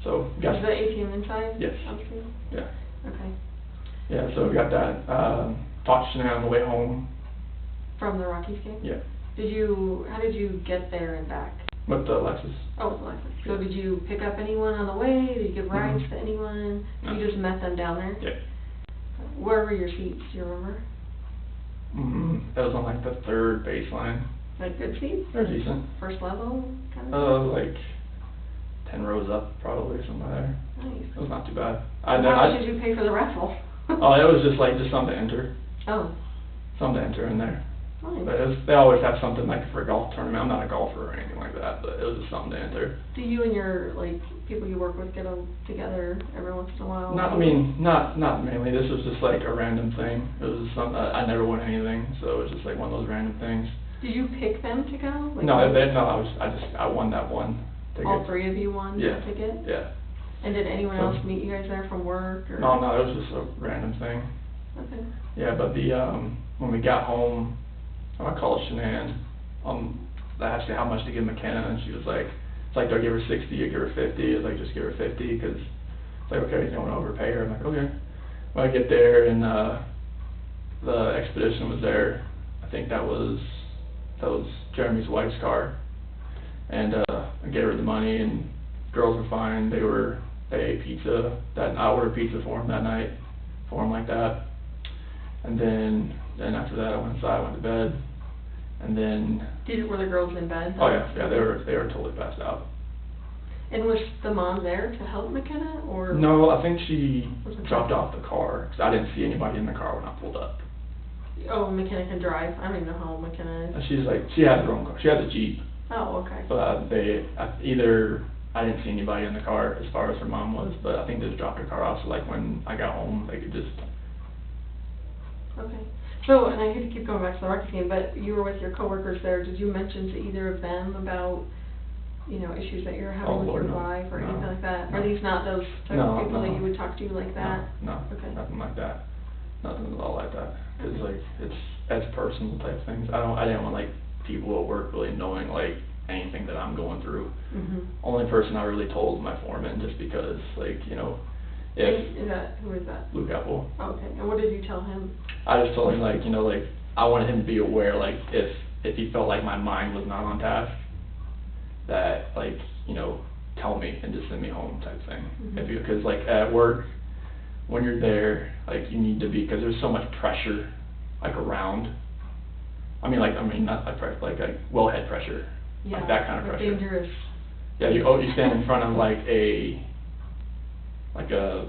So Is the ATM inside? Yes. Upstairs? Yeah. Okay. Yeah, so we got that. Talked to Shannan on the way home. From the Rockies game? Yeah. How did you get there and back? With the Lexus. Oh, with Lexus. So did you pick up anyone on the way? Did you give rides Mhm. to anyone? No. You just met them down there? Yeah. Where were your seats, do you remember? It was on like the third baseline. Like good seats? They're decent. First level, kind of? Like 10 rows up, probably, somewhere there. Nice. It was not too bad. How much did you pay for the raffle? Oh, it was just something to enter. Oh. Something to enter in there. Nice. But they always have something like for a golf tournament. I'm not a golfer or anything like that, but it was just something to enter. Do you and your, like, people you work with get together every once in a while? Not mainly. This was just like a random thing. It was something, I never won anything, so it was just like one of those random things. Did you pick them to go? Like I won that one ticket. All three of you won Yeah. that ticket? Yeah. And did anyone else meet you guys there from work? Or? No, it was just a random thing. Okay. Yeah, but when we got home, I called Shannan, I asked her how much to give McKenna, and she was like, it's like, do I give her 60 or give her 50? It's like, just give her 50, because it's like, okay, you don't want to overpay her. I'm like, okay. When I get there, and the expedition was there, I think that was Jeremy's wife's car, and I gave her the money, and girls were fine. They ate pizza. I ordered pizza for them that night, for them like that, and then after that I went inside, went to bed, and then. Were the girls in bed? Oh yeah, they were totally passed out. And was the mom there to help McKenna, or? No, I think she dropped off the car, because I didn't see anybody in the car when I pulled up. Oh, McKenna can drive. I don't even know how old McKenna is. She had her own car. She had a Jeep. Oh, okay. But I didn't see anybody in the car as far as her mom was, but I think they just dropped her car off, so like when I got home, they could just. Okay. So, and I hate to keep going back to the Rockets game, but you were with your coworkers there. Did you mention to either of them about, issues that you're having with your wife or anything like that? No. Are these not those type of people that you would talk to like that? No, okay. Nothing like that. Nothing at all like that. Because it's personal type things. I didn't want like people at work really knowing like anything that I'm going through. Mm-hmm. Only person I really told was my foreman, just because who is that? Luke Apple. Oh, okay. And what did you tell him? I just told him I wanted him to be aware, if he felt like my mind was not on task, that tell me and just send me home type thing. Mm-hmm. Because at work, when you're there, you need to be, because there's so much pressure around. Not like pressure, like wellhead pressure, yeah, that kind of pressure. Dangerous. Yeah, you stand in front of a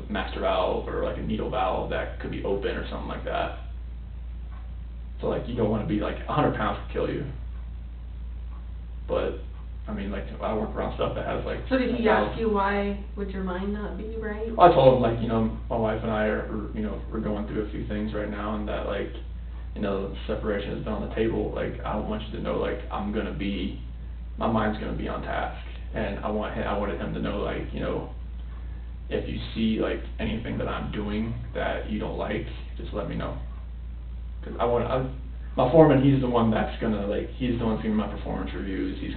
master valve or a needle valve that could be open or something like that. So you don't want to be 100 pounds could kill you. But I work around stuff that has So did he ask you why would your mind not be right? I told him my wife and I are we're going through a few things right now, and that separation has been on the table. I want you to know my mind's gonna be on task, and I wanted him to know if you see anything that I'm doing that you don't like, just let me know. Because my foreman, he's the one that's gonna he's the one that's giving my performance reviews. He's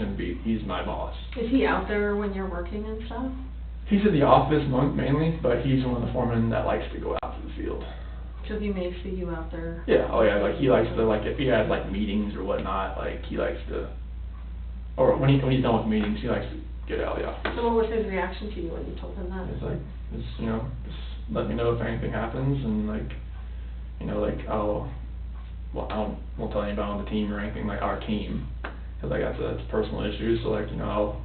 my boss. Is he out there when you're working and stuff? He's at the office mainly, but he's one of the foremen that likes to go out to the field. So he may see you out there. Yeah. Oh yeah. He likes to if he has meetings or whatnot, he likes to, or when he's done with meetings, he likes to get out of the office. So what was his reaction to you when you told him that? It's just let me know if anything happens, and I won't tell anybody on the team or anything our team, because that's personal issues. So I'll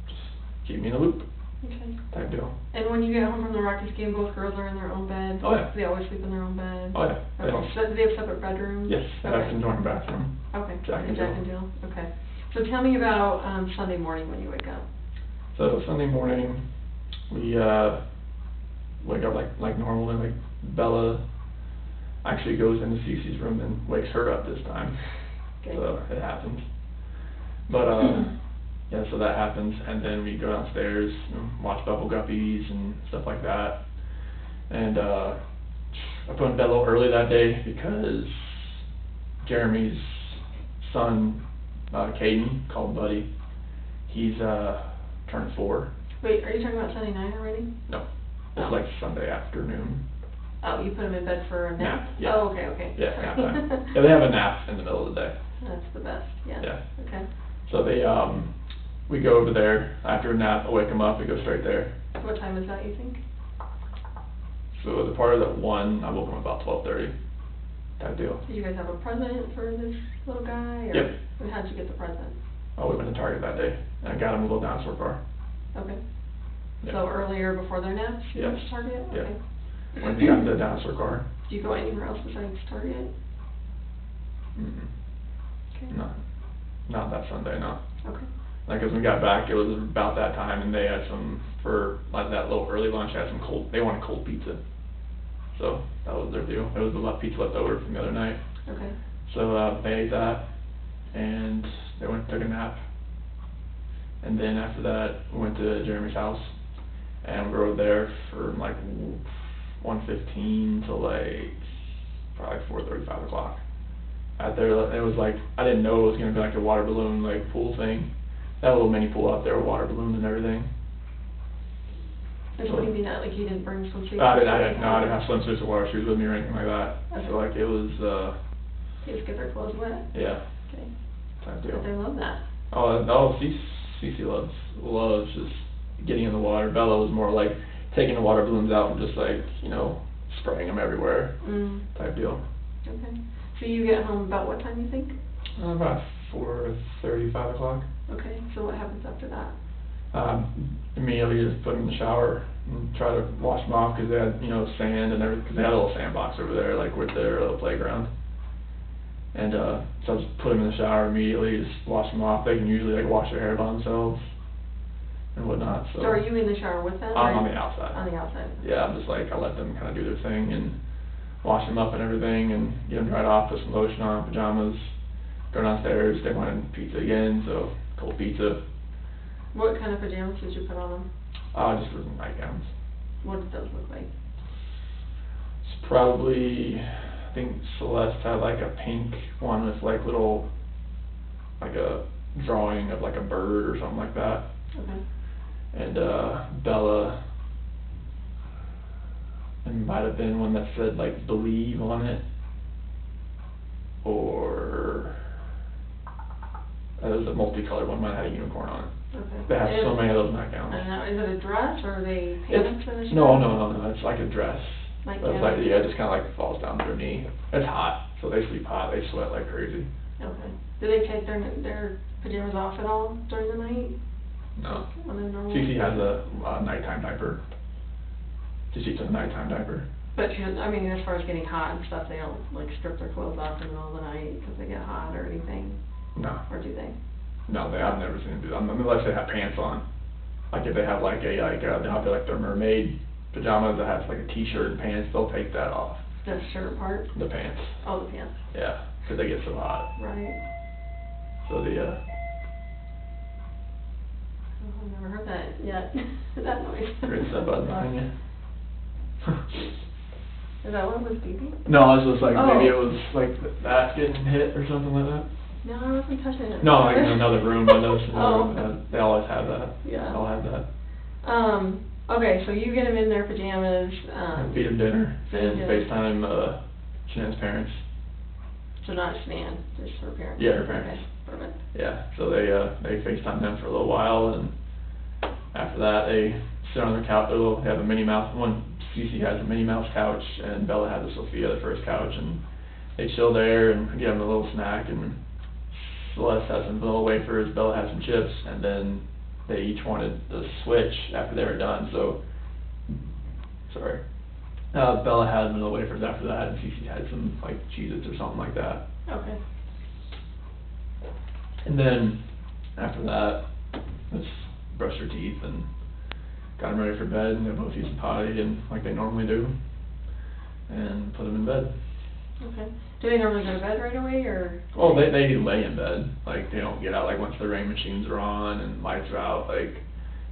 just keep me in the loop. Okay. Type deal. And when you get home from the Rockies game, both girls are in their own bed? Oh yeah. Do they always sleep in their own bed? Oh yeah. Okay. So do they have separate bedrooms? Yes. They have a joint bathroom. Okay. Jack and Jill. Okay. So tell me about Sunday morning when you wake up. So Sunday morning, we wake up like normal, and Bella actually goes into Cece's room and wakes her up this time. Okay. So it happens. But yeah, so that happens, and then we go downstairs and watch Bubble Guppies and stuff like that. And I put in bed a little early that day because Jeremy's son, Caden, called Buddy, he's turned 4. Wait, are you talking about Sunday night already? No, it's Sunday afternoon. Oh, you put him in bed for a nap? Yeah. Oh, okay. Yeah, nap time. Yeah, they have a nap in the middle of the day. That's the best, yeah. Yeah. Okay. So we go over there after a nap. I wake them up. We go straight there. What time is that, you think? So the party was at 1, I woke him about 12:30, type deal. Did you guys have a present for this little guy, or? Yep. And how'd you get the present? Oh, we went to Target that day, and I got him a little dinosaur car. Okay. Yeah. So earlier before their naps, you went Yes. to Target? Yeah. Okay. When we got the dinosaur car. Do you go anywhere else besides Target? Mm-mm. Okay. No, not that Sunday, no. Okay. Like, as we got back, it was about that time, and they had some, for like that little early lunch, had some they wanted cold pizza. So, that was their deal. It was the pizza left over from the other night. Okay. So, they ate that, and they went and took a nap. And then after that, we went to Jeremy's house, and we were there for like 1:15 till like, probably 4:30, 5 o'clock. Out there, it was like, I didn't know it was gonna be like a water balloon, like, pool thing. They had a little mini pool out there with water balloons and everything. And what do you mean that, like, you didn't bring swimsuits? I didn't have swimsuits or water shoes with me or anything like that. Okay. So like, it was, They just get their clothes wet? yeah, Okay. type But they deal. love that. Oh, Cece loves just getting in the water. Bella was more like taking the water balloons out and just like, spraying them everywhere, type deal. Okay. So you get home about what time, you think? About 4:30, 5 o'clock. Okay, so what happens after that? Immediately just put them in the shower and try to wash them off, because they had, sand and everything, because they had a little sandbox over there, like with their little playground. And, so I just put them in the shower immediately, just wash them off. They can usually like wash their hair by themselves and whatnot, so. So are you in the shower with them? I'm or- on the outside. On the outside? Yeah, I'm just like, I let them kind of do their thing and wash them up and everything and get them dried off, put some lotion on, pajamas, go downstairs. They wanted pizza again, so cold pizza. What kind of pajamas did you put on them? Just for nightgowns. What did those look like? It's probably, I think Celeste had like a pink one with like little, like a drawing of like a bird or something like that. Okay. And Bella, it might have been one that said like believe on it, or it was a multicolored one, might have had a unicorn on it. Okay. They have so many of those nightgowns. And now, is it a dress, or are they pants in the shower? No, it's like a dress. Like, But it's yeah. like, yeah, it just kinda like falls down to their knee. It's hot, so they sleep hot, they sweat like crazy. Okay. Do they take their pajamas off at all during the night? No. On a normal? Cece has a nighttime diaper. Cece's a nighttime diaper. But she, I mean, as far as getting hot and stuff, they don't like strip their clothes off in the middle of the night because they get hot or anything, No. or do they? No, I've never seen them do that, unless they have pants on. Like if they have like they have their mermaid pajamas that has like a t-shirt and pants, they'll take that off. The shirt part? The pants. Oh, the pants. Yeah, because they get so hot. Right. So Oh, I've never heard that yet. That noise. Rinse that button behind you. Is that what was beeping? No, it was just like, Oh. maybe it was like that getting hit or something like that. No, I wasn't touching it. No, like in another room, I noticed Oh. they always have that. Yeah. They all have that. Okay, so you get them in their pajamas, And feed them dinner feed 'em and dinner. FaceTime, Shannan's parents. So not Shannan, just her parents? Yeah, her parents. Okay, perfect. Yeah, so they FaceTime them for a little while, and after that, they sit on their couch. They have a Minnie Mouse. Cece has a Minnie Mouse couch, and Bella has a Sophia, the first couch, and they chill there and give them a little snack. And Celeste has some vanilla wafers. Bella has some chips, and then they each wanted the switch after they were done. So, sorry. Bella had vanilla wafers after that, and Cece had some like Cheez-Its or something like that. Okay. And then after that, let's brush their teeth and got them ready for bed, and they both used the potty and like they normally do, and put them in bed. Okay. Do they normally go to bed right away, or? Well, they lay in bed, like they don't get out, like once the rain machines are on and lights are out. Like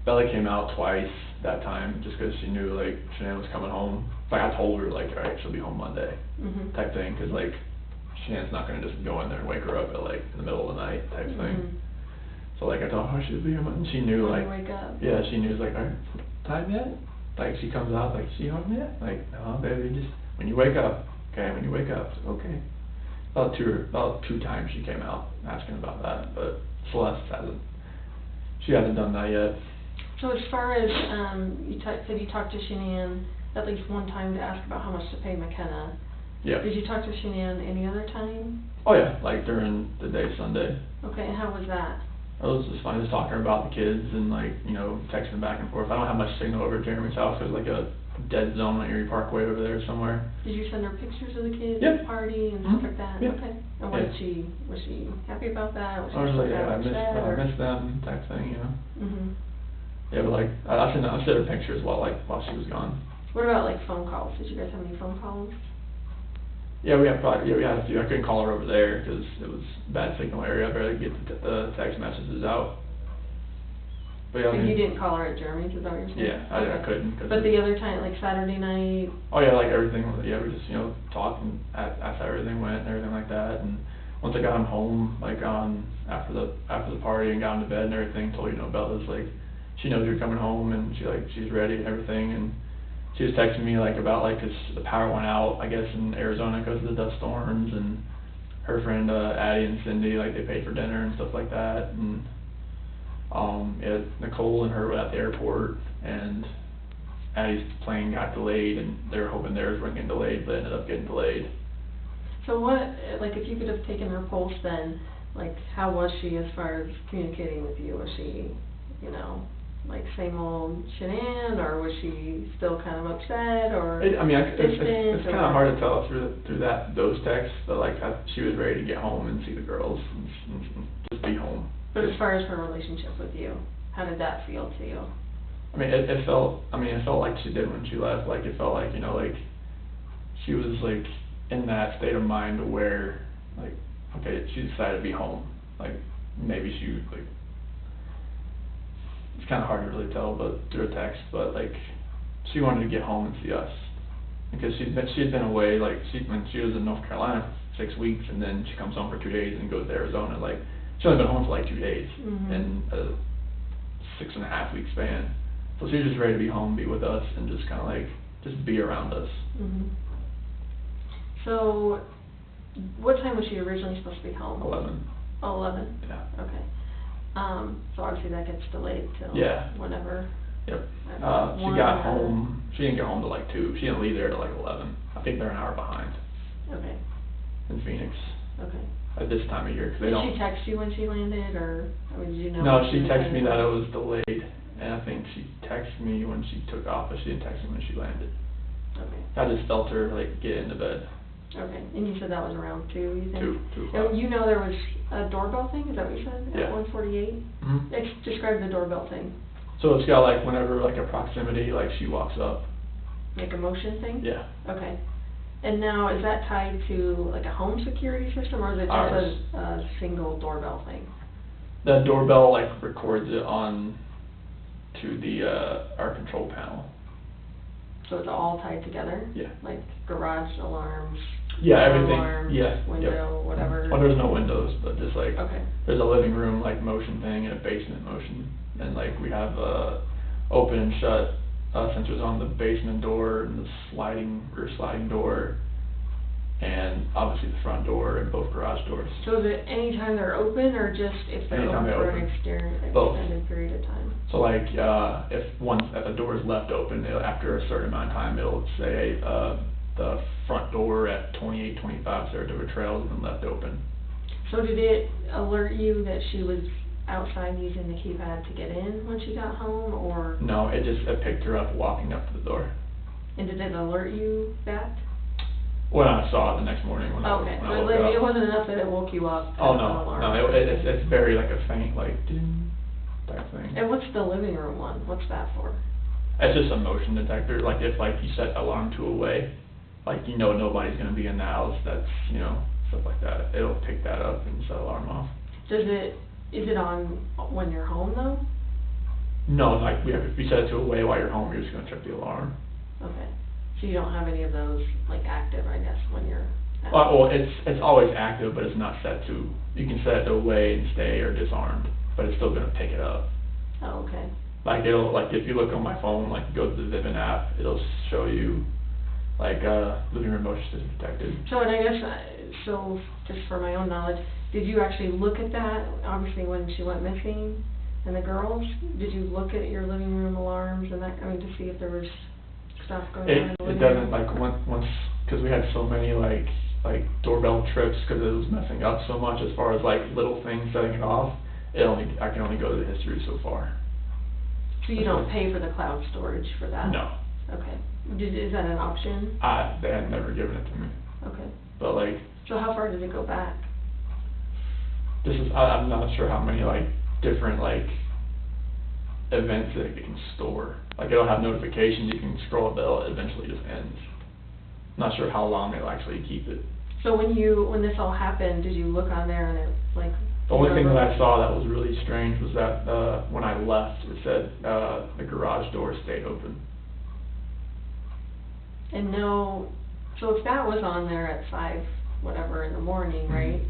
Bella came out twice that time just because she knew like Shannan was coming home. Like I told her like, alright, she'll be home Monday, type thing, because like Shannan's not gonna just go in there and wake her up at like in the middle of the night type thing. So like I told her she'll be home, and she knew When like, you wake up. yeah, she knew like, alright, time yet? Like she comes out like, she home yet? Like, no, baby, just when you wake up. Okay, when you wake up, okay. About two times she came out asking about that, but Celeste hasn't done that yet. So as far as, you said you talked to Shannan, at least one time to ask about how much to pay McKenna. Yeah. Did you talk to Shannan any other time? Oh yeah, like during the day Sunday. Okay, and how was that? It was just fun, just talking about the kids and like, you know, texting back and forth. I don't have much signal over at Jeremy's house. There's like a dead zone on Erie Parkway over there somewhere. Did you send her pictures of the kids Yeah. at the party and stuff like that? Yeah. Okay. And what did was she happy about that? Was she I was like, yeah, I upset, miss them type thing, you know. Mhm. Yeah, but like, I sent her pictures while she was gone. What about like phone calls? Did you guys have any phone calls? Yeah, we had a few. I couldn't call her over there because it was bad signal area. I barely get the text messages out. But yeah, But you didn't call her at Jeremy's, is that what you're saying? Yeah, I couldn't. But the other time, like Saturday night? Oh yeah, like everything, yeah, we just, you know, talked and asked how everything went and everything like that. And once I got him home, like after the party and got him to bed and everything, told, you know, Bella's like, she knows you're coming home and she's ready and everything. And she was texting me like about like, 'cause the power went out, I guess, in Arizona because of the dust storms, and her friend Addie and Cindy, like, they paid for dinner and stuff like that. And yeah, Nichol and her were at the airport, and Addie's plane got delayed, and they were hoping theirs weren't getting delayed, but it ended up getting delayed. So what, like, if you could have taken her pulse then, like, how was she as far as communicating with you? Was she, you know, like same old Shannan, or was she still kind of upset, or I mean, distant? It's kind of hard to tell through those texts, but like she was ready to get home and see the girls and just be home. But as far as her relationship with you, how did that feel to you? I mean, it felt like she did when she left. Like, it felt like, you know, like she was like in that state of mind where, like, okay, she decided to be home. Like, maybe she was like, it's kind of hard to really tell, but through a text, but like, she wanted to get home and see us, because she had been away, like, when she was in North Carolina for 6 weeks, and then she comes home for 2 days and goes to Arizona. Like, she only been home for like 2 days in a 6.5 week span. So she was just ready to be home, be with us, and just kind of like, just be around us. So, what time was she originally supposed to be home? 11. Oh, 11? Yeah. Okay. So obviously that gets delayed till whenever. Yep. She got home, she didn't get home till like 2. She didn't leave there till like 11. I think they're an hour behind. Okay. In Phoenix. Okay. At this time of year, 'cause they don't. Did she text you when she landed, or, I mean, did you know? No, she texted me that it was delayed, and I think she texted me when she took off, but she didn't text me when she landed. Okay. I just felt her like get into bed. Okay, and you said that was around 2, you think? 2 And o'clock. you know there was a doorbell thing, is that what you said? Yeah. At 1:48? Describe the doorbell thing. So it's got like whenever like a proximity, like she walks up. Like a motion thing? Yeah. Okay. And now, is that tied to like a home security system, or is it just a single doorbell thing? The doorbell like records it on to the our control panel. So it's all tied together? Yeah. Like garage alarms? Yeah, everything. Alarms, window, whatever? Well, there's no windows, but just like, okay. There's a living room like motion thing and a basement motion. And like we have open and shut sensors on the basement door and the rear sliding door, and obviously the front door and both garage doors. So is it anytime they're open, or just if they're Anytime open for they're an extended period of time? So like, if a door is left open, after a certain amount of time, it'll say, the front door at 2825 Saratoga Trail has been left open. So did it alert you that she was outside using the keypad to get in when she got home, or? No, it picked her up walking up to the door. And did it alert you back? When I saw it the next morning when I woke up. It wasn't enough that it woke you up? Oh, no, it's very like a faint, like, ding, type thing. And what's the living room one? What's that for? It's just a motion detector, like if like you set alarm 2 away, like you know nobody's gonna be in the house, that's, you know, stuff like that. It'll pick that up and set alarm off. Is it on when you're home though? No, like if you set it to away while you're home, you're just gonna check the alarm. Okay. So you don't have any of those like active, I guess, when you're at Well, it's always active, but it's not set to, you can set it to away and stay or disarmed, but it's still gonna pick it up. Oh, okay. Like if you look on my phone, like go to the Vivint app, it'll show you like living room motion system detected. So, and I guess, so just for my own knowledge, did you actually look at that, obviously when she went missing, and the girls, did you look at your living room alarms and that, I mean, to see if there was stuff going on in the It living doesn't, room? like, once, because we had so many, like doorbell trips, because it was messing up so much as far as, like, little things setting it off, I can only go to the history so far. So you don't pay for the cloud storage for that? No. Okay. Is that an option? They had never given it to me. Okay. But, like, So how far did it go back? I'm not sure how many, like, different, like, events that it can store. Like, it'll have notifications, you can scroll, but it eventually just ends. Not sure how long it'll actually keep it. So when this all happened, did you look on there and it, like... The only thing that I saw that was really strange was that, when I left, it said, the garage door stayed open. And no, so if that was on there at 5, whatever, in the morning, right?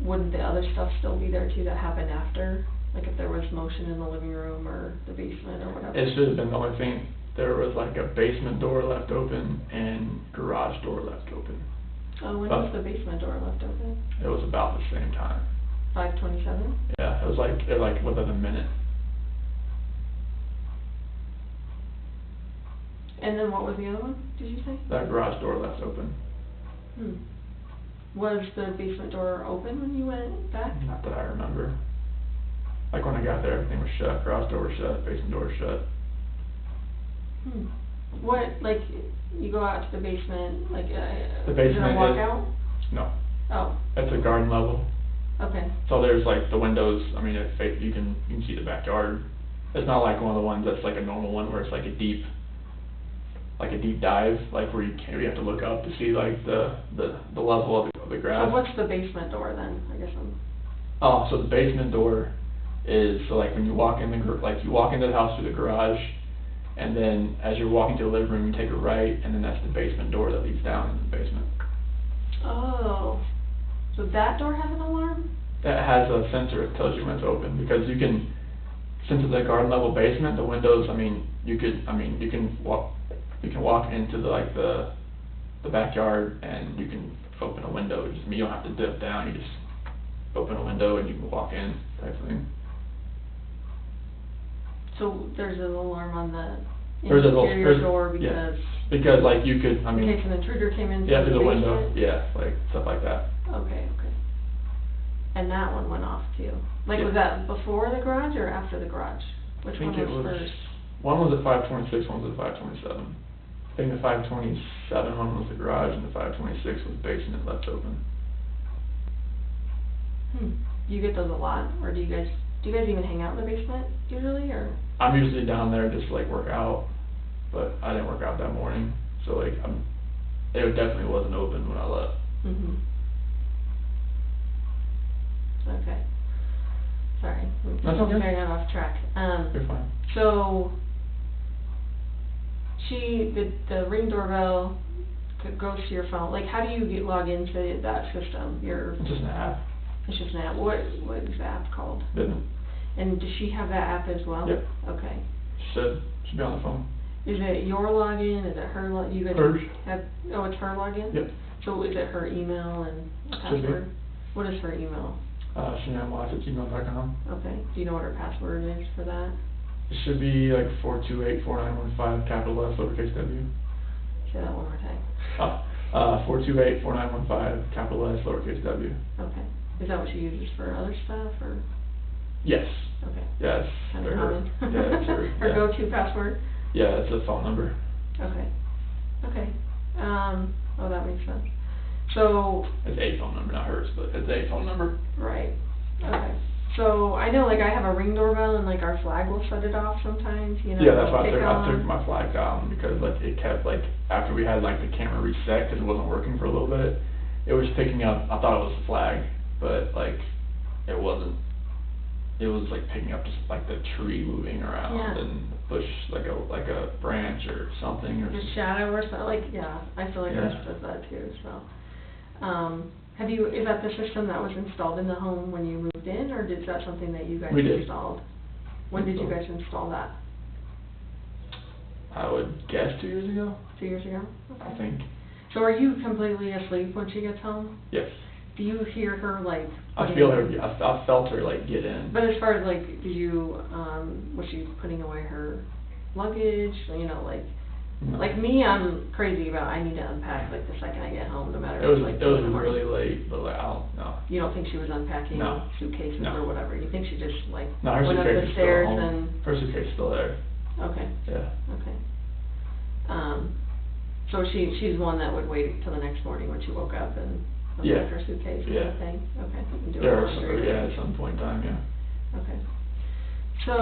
Wouldn't the other stuff still be there too that happened after? Like if there was motion in the living room or the basement or whatever? It should have been the only thing. There was like a basement door left open and garage door left open. Oh, when was the basement door left open? It was about the same time. 5:27? Yeah, it was like within a minute. And then what was the other one, did you say? That garage door left open. Was the basement door open when you went back? Not that I remember. Like when I got there, everything was shut. Garage door was shut, basement door was shut. What, like, you go out to the basement, like, The basement is it a walkout? No. Oh. It's a garden level. Okay. So there's like the windows, I mean, you can see the backyard. It's not like one of the ones that's like a normal one where it's like a deep dive, like where you have to look up to see like the level of the grass. So what's the basement door then, I guess Oh, so the basement door is, so like when you walk in you walk into the house through the garage, and then as you're walking to the living room, you take a right, and then that's the basement door that leads down into the basement. Oh, so that door has an alarm? It has a sensor that tells you when it's open, because you can, since it's a garden level basement, the windows, you can walk into the backyard and you can open a window. You don't have to dip down, you just open a window and you can walk in, type of thing. So there's an alarm on the There's interior door because... Yeah, because like you could, in case an intruder came in yeah, through through the window, basement? yeah, like stuff like that. Okay. And that one went off too? Like, was that before the garage or after the garage? Which one was first? One was at 526, one was at 527. I think the 527 one was the garage, and the 526 was basement left open. Do you get those a lot, or do you guys even hang out in the basement usually, or? I'm usually down there just to like work out, but I didn't work out that morning, so like it definitely wasn't open when I left. Okay. Sorry, That's okay. I got off track. You're fine. So, the Ring doorbell goes to your phone. Like, how do you log into that system? It's just an app. It's just an app. What is the app called? Vivint. And does she have that app as well? Yep. Okay. Should be on the phone. Is it your login? Is it her login? You guys Hers. Oh, it's her login? Yep. So is it her email and password? What is her email? ShannanWatch@gmail.com. Okay. Do you know what her password is for that? It should be like 4284915, capital S, lowercase w. Say that one more time. 4284915, capital S, lowercase w. Okay. Is that what she uses for other stuff, or? Yes. Okay. Yeah, it's Kind of common. Yeah, it's her. Her yeah. go-to password? Yeah, it's a phone number. Okay. Oh, that makes sense. So... It's a phone number, not hers, but it's a phone number. Right. Okay. So, I know, like, I have a Ring doorbell, and, like, our flag will set it off sometimes, you know? Yeah, that's why I on. took my flag down, because, like, it kept, like, after we had, like, the camera reset, because it wasn't working for a little bit, it was picking up, I thought it was a flag, but, like, it wasn't. It was, like, picking up just, like, the tree moving around, Yeah. and bush, like a branch or something, or... Just shadow or something, like, yeah, I feel like Yeah. ours does that too, so. Is that the system that was installed in the home when you moved in, or is that something that you guys We did. installed? When did you guys install that? I would guess 2 years ago. 2 years ago? I think. So are you completely asleep when she gets home? Yes. Do you hear her, like... I feel her, I felt her, like, get in. But as far as, like, was she putting away her luggage, you know, like, No. Like me, I'm crazy about, I need to unpack like the second I get home, no matter. It was, like, it was 2 in the morning. really late, but like, I don't know. You don't think she was unpacking No. suitcases No. or whatever? You think she just like No, her went up suitcase the is still stairs home. and? Her suitcase is still there. Okay. Yeah. Okay. So she's one that would wait till the next morning when she woke up and Yeah. unpack her suitcase and Yeah. everything? Okay. And do her There are laundry. some, yeah, at some point in time, yeah. Okay. So